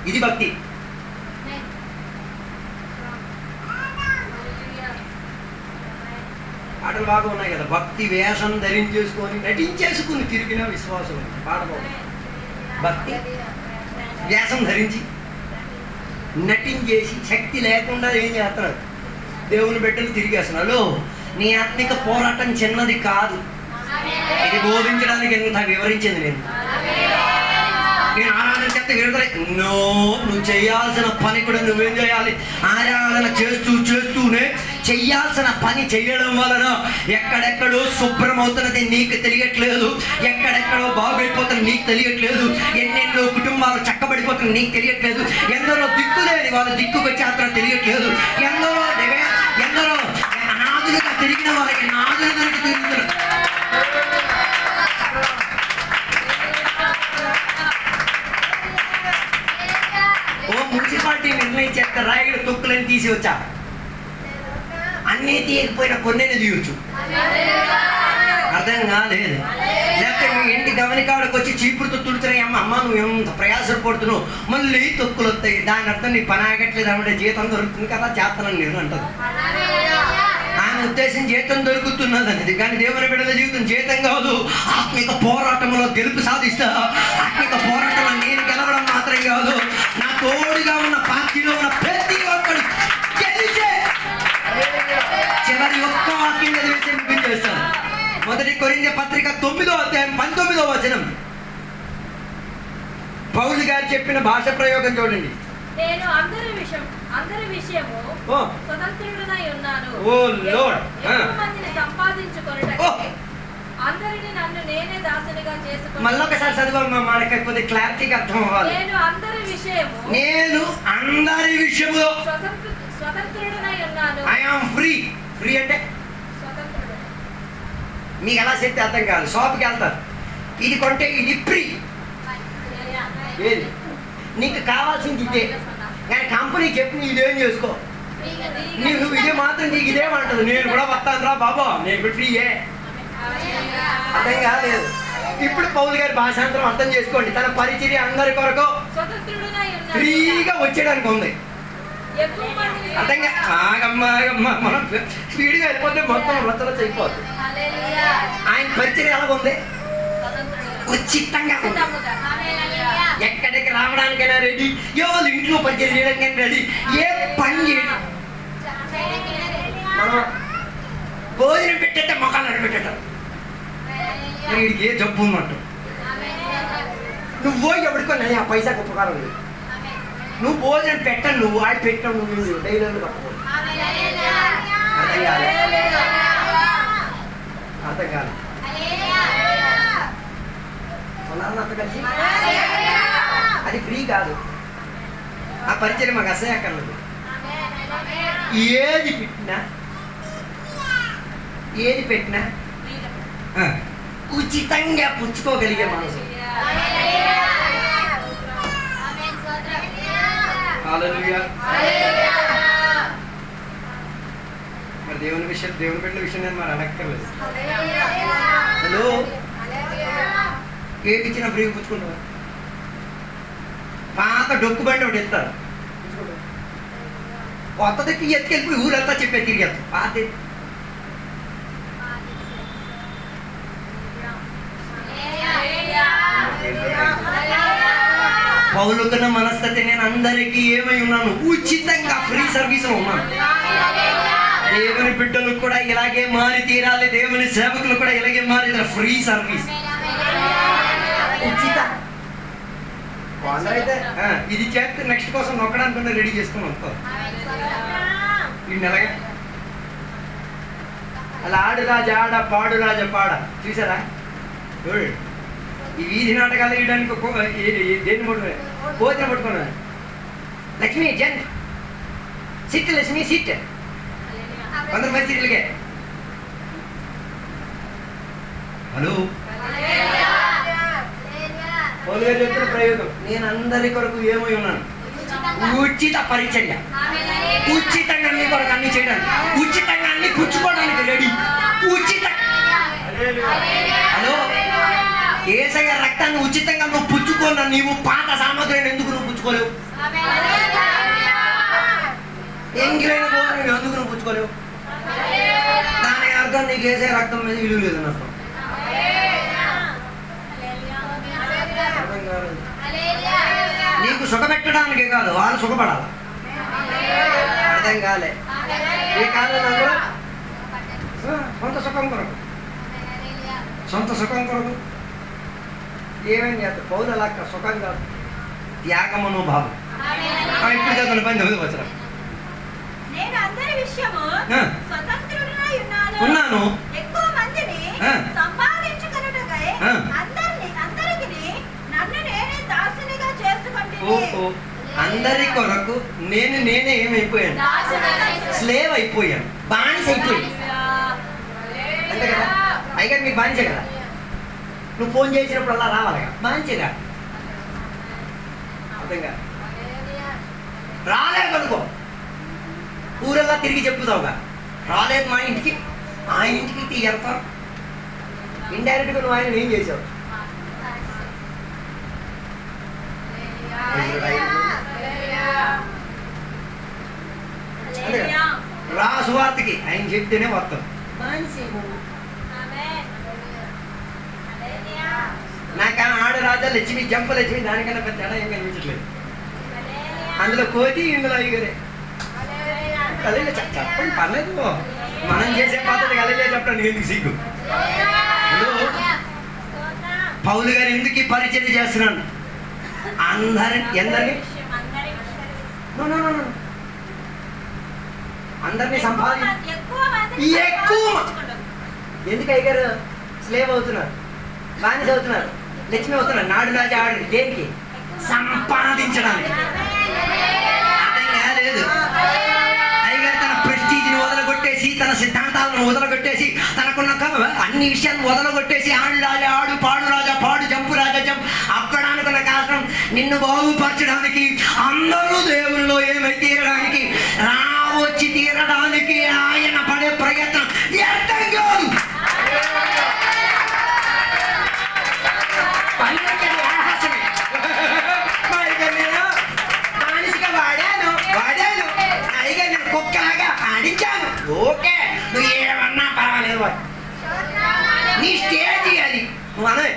ఇది భక్తి. పాటలు బాగా ఉన్నాయి కదా. భక్తి వేషం ధరించేసుకొని నటించేసుకుని తిరిగిన విశ్వాసం పాట బాగుంది. భక్తి వేషం ధరించి నటించేసి శక్తి లేకుండా ఏం చేస్తున్నారు? దేవుని బిడ్డలు తిరిగేస్తున్నారు. నీ ఆత్మిక పోరాటం చిన్నది కాదు. ఇది బోధించడానికి ఎంత వివరించింది నేను ఆరాధన చెప్తే విడుదల. నువ్వు చేయాల్సిన పని కూడా నువ్వేం చేయాలి? ఆరాధన చేస్తూనే చెయ్యాల్సిన పని చెయ్యడం వలన ఎక్కడెక్కడో శుభ్రం అవుతున్నది నీకు తెలియట్లేదు, ఎక్కడెక్కడో బాగైపోతున్నది నీకు తెలియట్లేదు, ఎన్నెన్నో కుటుంబాలు చక్కబడిపోతున్నది నీకు తెలియట్లేదు, ఎందరో దిక్కులేని వాళ్ళు దిక్కుకు వచ్చేంత తెలియట్లేదు, ఎందరో అనాథులుగా తిరిగిన వారికి నాదులుగా తిరుగుతున్నారు. మున్సిపాలిటీ నిర్ణయించేస్తే రాయగడ తొక్కులని తీసి వచ్చా, అన్నీ తీయకపోయినా కొన్నే తీయొచ్చు. అర్థం కాలేదు. లేకపోతే మీ ఇంటి గమనికాడికి వచ్చి చీపురుతో తుడుతున్నాయి, అమ్మ నువ్వు ఎంత ప్రయాసలు పడుతున్నావు, మళ్ళీ తొక్కులు వస్తాయి, దాని అర్థం నీ పని ఆగట్లేదు, ఆవిడ జీతం దొరుకుతుంది కదా చేస్తానని నేను అంటది. ఆయన ఉద్దేశం జీతం దొరుకుతున్నది అనేది, కానీ దేవుని బిడ్డల జీవితం జీతం కాదు. ఆత్మిక పోరాటంలో గెలుపు సాధిస్తా. ఆత్మిక పోరాటంలో నేను గెలవడం మాత్రం కాదు, నా తోడుగా ఉన్న పార్టీలో ఉన్న ప్రతి ఒక్కడు గెలిచే చివరి ఒక్క వాక్యం చదివేసి ముగించేస్తాను. 1 కొరింథీ పత్రిక 9వ అధ్యాయం 19వ వచనం. పౌలు గారు చెప్పిన భాష ప్రయోగం చూడండి. నేను అందరి విషయము స్వతంత్రుడనై ఉన్నాను. ఓ లార్డ్, ఎక్కువ మందిని సంపాదించుకొనుటకు అందరిని నన్ను నేనే దాసునిగా చేసుకున్నాను. మళ్ళొకసారి చదవమ్మా, మనకి కొద్దిగా క్లారిటీగా అర్థం అవ్వాలి. నేను అందరి విషయములో స్వతంత్రుడనై ఉన్నాను. I am free. ఫ్రీ అంటే స్వతంత్రుడు. మీకు ఎలా చెప్తే అర్థం కాదు. షాప్కి వెళ్తారు, ఇది కొంటే ఇది ఫ్రీ. ఏది నీకు కావాల్సింది ఇదే, కానీ కంపెనీ చెప్పి నువ్వు ఇదేం చేసుకో, నువ్వు ఇదే మాత్రం నీకు ఇదేమంటది. నేను కూడా వస్తాను రా బాబా, నేను కూడా ఫ్రీయే. అర్థం కాలేదు. ఇప్పుడు పౌలు గారి భాషాంతరం అర్థం చేసుకోండి. తన పరిచర్య అందరి కొరకు ఫ్రీగా వచ్చేయడానికి ఉంది. అర్థం ఆగమ్మా, మనం స్పీడ్గా వెళ్ళిపోతే మొత్తం రచ్చరచ్చ అయిపోతుంది. ఆయన పరిచర్య ఎలా ఉంది? ఉచితంగా ఉంది. ఎక్కడికి రావడానికైనా రెడీ, ఎవరు ఇంట్లో పరిచయం చేయడానికైనా రెడీ, ఏ పని చేయడం. మనం భోజనం పెట్టేట మొక్కలు పెట్టేటారు, వీడికి ఏ జబ్బు ఉన్నట్టు. నువ్వు పోయి ఎవడుకొని ఆ పైసాకు ఉపకారం లేదు. నువ్వు భోజనం పెట్టను, నువ్వు ఆడి పెట్టావు, నువ్వు డైలర్లు కట్టుకోండి. అర్థం కాదు. కలిసి అది ఫ్రీ కాదు. ఆ పరిచయం మాకు అసహ్యకర్లేదు. ఏది పెట్టినా ఉచితంగా పుచ్చుకోగలిగే మనసు. హల్లెలూయా. మరి దేవుని బిడ్డల విషయం నేను మరి అడక్కర్లేదు. హలో, కేక్ ఇచ్చిన ఫ్రీ పుచ్చుకుంటారు. పాత డొక్కు బండి ఒకటి ఇస్తారు, కొత్తదికి ఎత్తుకెళ్ళిపోయి ఊరంతా చెప్పే తిరిగేస్తారు. పాత పౌలుకున్న మనస్తత్వం, నేను అందరికీ ఏమై ఉన్నాను, ఉచితంగా ఫ్రీ సర్వీస్ లో ఉన్నాను. దేవుని బిడ్డలు కూడా ఇలాగే మారి తీరాలి. దేవుని సేవకులు కూడా ఇలాగే మారి ఫ్రీ సర్వీస్, ఉచిత. కొందరైతే ఇది చేస్తే నెక్స్ట్ కోసం నొక్కడానికి రెడీ చేసుకుని వస్తారు. ఈ నెలగా అలా ఆడు రాజా ఆడ, పాడు రాజా పాడ చూసారా? ఈ వీధి నాటకాలు వేయడానికి దేన్ని పట్టుకునే కోతిని పట్టుకున్నాను. Lakshmi Jan SIT, Lakshmi SIT. కొందరు మంది సీట్లకే. హలో, చెప్తున్న ప్రయోగం, నేను అందరి కొరకు ఏమై ఉన్నాను, ఉచిత పరిచర్య. ఉచితంగా అన్ని కొరకు అన్ని చేయడానికి, ఉచితంగా అన్ని పుచ్చుకోవడానికి రెడీ. ఉచిత. హలో, యేసయ్య రక్తాన్ని ఉచితంగా నువ్వు పుచ్చుకోను, నీవు పాత సామగ్రిని ఎందుకు నువ్వు పుచ్చుకోలేవు? ఎంగిలైన భోజనం ఎందుకు నువ్వు పుచ్చుకోలేవు? దానికి అర్థం నీకు యేసయ్య రక్తం మీద విలువ లేదని అర్థం. నీకు సుఖపెట్టడానికే కాదు, వాళ్ళు సుఖపడాలి. అర్థం కాలే. ఏ కాలంలో సొంత సుఖం కొరకు ఏమేం చేస్తారు? పౌలు అలా సుఖం కాదు, త్యాగమనోభావం. ఇప్పుడు చదువు 19వ వచనం. ఉన్నాను, ఎక్కువ మందిని సంపాదించుకొనుటకై అందరికీ నన్ను నేనే దాసునిగా చేసుకుంటున్నాను. ఓహో, అందరి కొరకు నేనే ఏమైపోయాను? స్లేవ్ అయిపోయాను, బానిస అయిపోయాను. అంతే కదా? అయిగా మీకు బానిసే కదా. నువ్వు ఫోన్ చేసినప్పుడు అలా రావాలిగా, బానిసేగా. అర్థంగా రాలేదనుకో, ఊరల్లా తిరిగి చెప్పుతావుగా, రాలేదు మా ఇంటికి, ఆయన ఇంటికి వెళ్తారు. ఇండైరెక్ట్గా నువ్వు ఆయన ఏం చేసావు? రా సువార్తకి ఆయన చెప్తేనే వస్తాం. నాకన్నా ఆడరాజా లక్ష్మి జంప లక్ష్మి దానికన్నా పెద్ద తేడా ఏం కనిపించట్లేదు. అందులో కోతి ఇందులో అయ్యగారే. అదే చెప్పండి పర్లేదు, మనం చేసే పద్ధతి అదే చెప్పండి. ఎందుకు సిగ్గు? పౌలు గారు ఎందుకు ఈ పరిచయం చేస్తున్నాను? అందరినీ ఎక్కువ ఎందుకు అయ్యారు? స్లేవ్ అవుతున్నారు, బానిస అవుతున్నారు, లక్ష్మి అవుతున్నారు. నాడు రాజా ఆడు దేనికి? సంపాదించడానికి. అర్థం కాలేదు. అయ్యగారు తన ప్రెస్టీజ్ని వదలగొట్టేసి, తన సిద్ధాంతాలను వదలగొట్టేసి, తనకున్న అన్ని విషయాలను వదలగొట్టేసి ఆడు రాజా ఆడు, పాడు రాజా పాడు, జంపు రాజా జంప్ అక్కడానుకున్న కారణం నిన్ను బాగుపరచడానికి, అందరూ దేవుల్లో ఏమై తీరడానికి, వచ్చి తీరడానికి ఆయన పడే ప్రయత్నం వ్యర్థం కాదు. మనిషిగా వాడాను అయిగా నేను కుక్కలాగా ఆడించాను. ఓకే, నువ్వు ఏమన్నా పర్వాలేదు, నీ స్టేజ్ అది. నువ్వు అనే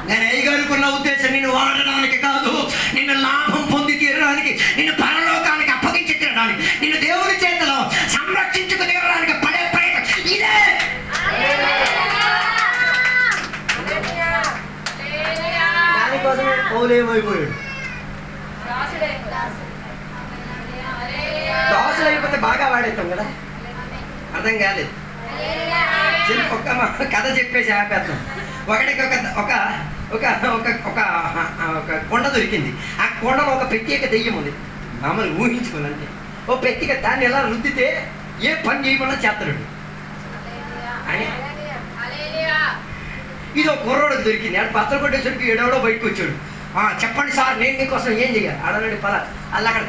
నేను అయ్యగారుకున్న ఉద్దేశం నిన్ను వాడడానికి కాదు, నిన్ను లాభం పొంది తీరడానికి, నిన్ను పరలోకానికి అప్పగించి తీరడానికి, నిన్ను దేవుని చేతిలో సంరక్షించుకు తీరడానికి పడే ప్రయత్నం ఇదే. దానికోసమే పౌలు ఏమైపోయాడు? దోశలు అయిపోతే బాగా వాడేస్తాం కదా. అర్థం కాలేదు. ఒక్క కథ చెప్పేసి ఆపేస్తాం. ఒకటికి ఒక ఒక ఒక ఒక ఒక కొండ దొరికింది. ఆ కొండలో ఒక ప్రత్యేక దెయ్యం ఉంది. మామూలు ఊహించుకోవాలంటే ఓ ప్రత్యేక దాన్ని ఎలా రుద్దితే ఏ పని చేయకుండా చేస్తాడు అని. ఇది ఒక కుర్రోడికి దొరికింది. ఆడు పచ్చలు కొట్టేసరికి ఏడవడో బయటకు వచ్చాడు. చెప్పండి సార్, నేను నీకోసం ఏం చేయాలి? అడగండి పలా అల్ల అక్కడ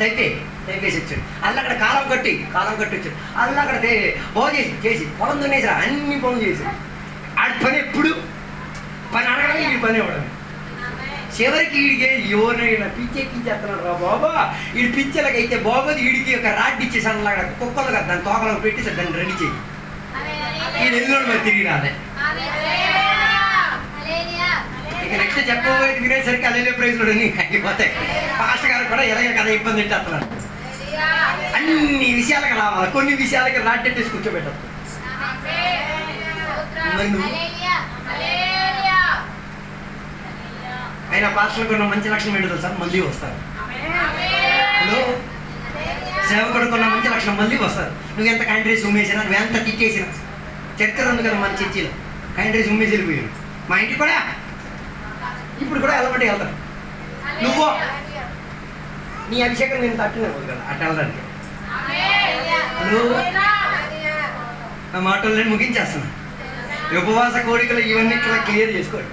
తెంపేసి వచ్చాడు. అల్ల అక్కడ కాలం కట్టి వచ్చాడు. అల్ల అక్కడ చేసి పొలం దున్నేసారు, అన్ని పనులు చేశాడు. ఆడి పని ఎప్పుడు పని అడగడం, ఈ పని ఇవ్వడం. చివరికి వీడికి ఎవరైనా పిచ్చెక్కించేస్తున్నాడు రా బాబా, వీడి పిచ్చెలకైతే బాగోదు. వీడికి ఒక రాడ్ ఇచ్చేసాను, అలాగ కుక్కలు కదా దాన్ని తోకలో పెట్టేసాడు, దాన్ని రెడీ చేయి. వీడు ఎల్లుండి మరి తిరిగి రాలే. ఇక నెక్స్ట్ చెప్పబోయేది వినేసరికి అదే ప్రైజ్ లో అయిపోతాయి. పాస్టర్ గారు కూడా ఎలాగే కదా ఇబ్బంది పెట్టేస్తున్నారు. అన్ని విషయాలకు రావాలి, కొన్ని విషయాలకి రాడ్ పెట్టేసి కూర్చోబెట్టారు. అయినా పాస్టర్లకు ఉన్న మంచి లక్షణం ఏంటో సార్, మళ్ళీ వస్తారు. సేవకుడికి ఉన్న మంచి లక్షణం, మళ్ళీ వస్తారు. నువ్వు ఎంత కైండ్రేసి ఉమ్మేసినా, నువ్వు ఎంత తిట్టేసినా. చరిత్ర ఉంది కదా మన చర్చిలో, కైండ్రేసి ఉమ్మేసి వెళ్ళిపోయాడు. మా ఇంటికి కూడా ఇప్పుడు కూడా వెళ్ళబట్టి వెళ్తాను. నువ్వు నీ అభిషేకం నేను తట్టుకునేది కదా అట్లా వెళ్ళడానికి. నా మాటలు నేను ముగించేస్తున్నా. ఉపవాస కోరికలు ఇవన్నీ ఇట్లా క్లియర్ చేసుకోండి.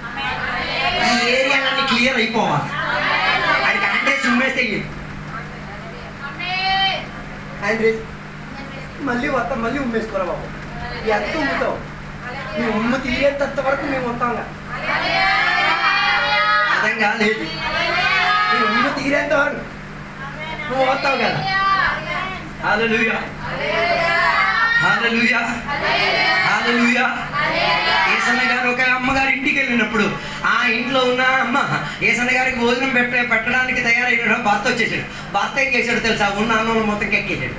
ఈ ఏరియాలన్నీ క్లియర్ అయిపోవాలి. అది కాంట్రేజ్ ఉమ్మేస్తే మళ్ళీ వస్తాం, మళ్ళీ ఉమ్మేసుకోరా బాబు. ఎంత ఉమ్ముతావు? నీ ఉమ్ము తీరేంత వరకు మేము వస్తాం కదా. అర్థం కాలేదు. నీ ఉమ్ము తీరేంత వరకు నువ్వు వస్తావు కదా. హల్లెలూయా, హల్లెలూయా, హల్లెలూయా. ఏసన్న గారు ఒక అమ్మగారి ఇంటికి వెళ్ళినప్పుడు ఆ ఇంట్లో ఉన్న అమ్మ ఏసన్న గారికి భోజనం పెట్టడానికి తయారైన భర్త వచ్చేసాడు. భర్త ఏం చేశాడు తెలుసా? ఉన్న అన్నం మొత్తం ఎక్కేసాడు.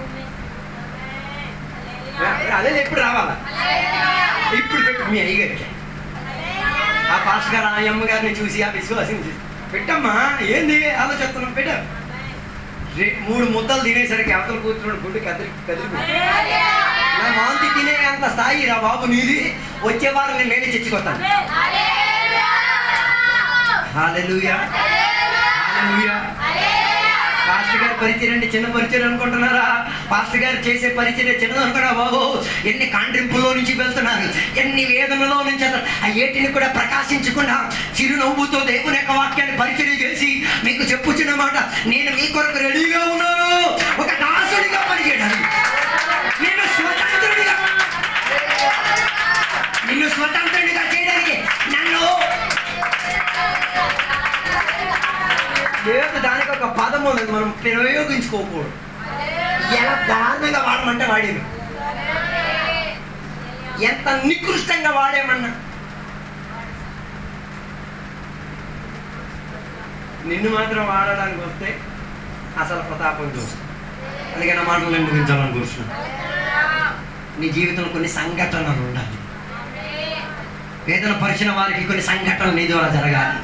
అదే ఎప్పుడు రావాలా? ఇప్పుడు పెట్టు మీ అయ్యగారికి. ఆ పాస్టర్ గారు ఆ అమ్మగారిని చూసి, ఆ విశ్వాసం చూసి, పెట్టమ్మా ఏంది ఆలోచిస్తున్నాం, పెట్టా. 3 ముద్దలు తినేసరికి అవతల కూర్చున్నాడు, గుడ్డు కదిలిపోయి. నా వాంతి తినే అంత స్థాయి రా బాబు నీది. వచ్చే వారం నేను మేలు తెచ్చుకొస్తాను. హల్లెలూయా, హల్లెలూయా. పాస్టర్ గారి పరిచయం అంటే చిన్న పరిచయం అనుకుంటున్నారా? పాస్టర్ గారు చేసే పరిచయం చిన్నది అనుకున్నా బాబు. ఎన్ని కాండ్రింపుల్లో నుంచి వెళ్తున్నారు, ఎన్ని వేదనలో నుంచి ఆ ఏటిని కూడా ప్రకాశించకుండా చిరునవ్వుతో దేవుని యొక్క వాక్యాన్ని పరిచయం చేసి మీకు చెప్పుచున్న మాట, నేను మీ కొరకు రెడీగా ఉన్నాను. ఒక దాసుడిగా పనిచేయడానికి, నేను స్వతంత్రుడిగా. లేకపోతే దానికి ఒక పదం ఉంది, మనం ప్రయోగించుకోకూడదు. ఎలా దారుణంగా వాడమంటే వాడేవి, ఎంత నికృష్టంగా వాడేమన్నా. నిన్ను మాత్రం వాడడానికి వస్తే అసలు ప్రతాపం చూస్తాం. అందుకని ఆ మాటలు నేను ముగించాలని కూర్చున్నాను. నీ జీవితంలో కొన్ని సంఘటనలు ఉండాలి. వేదన పరిచిన వారికి కొన్ని సంఘటనలు నీ ద్వారా జరగాలి.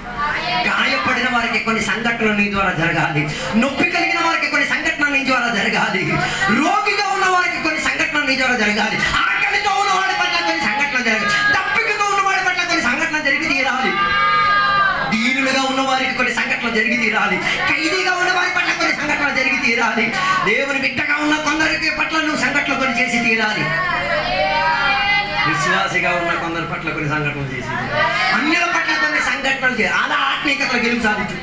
గాయపడిన వారికి కొన్ని సంఘటనలు నీ ద్వారా జరగాలి. నొప్పి కలిగిన వారికి కొన్ని సంఘటనలు నీ ద్వారా జరగాలి. రోగిగా ఉన్న వారికి కొన్ని సంఘటనలు నీ ద్వారా జరగాలి. ఆకలితో ఉన్న వాడి పట్ల కొన్ని సంఘటనలు జరగాలి. తప్పికతో ఉన్న వాడి పట్ల కొన్ని సంఘటనలు జరిగి తీరాలి. దీనులుగా ఉన్న వారికి కొన్ని సంఘటనలు జరిగి తీరాలి. ఖైదీగా ఉన్న వారి పట్ల కొన్ని సంఘటనలు జరిగి తీరాలి. దేవుని బిడ్డగా ఉన్న కొందరికి పట్ల నువ్వు సంఘటనలు కొన్ని చేసి తీరాలి. విశ్వాసిగా ఉన్న కొందరి పట్ల కొన్ని సంఘటనలు చేసి, అన్యుల పట్ల కొన్ని సంఘటనలు చేయాలి. అలా ఆత్మీయతలో గెలుపు సాధించు.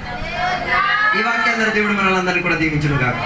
ఈ వాక్యాన్ని దేవుడు మనల్ని అందరినీ కూడా దీవించును గాక.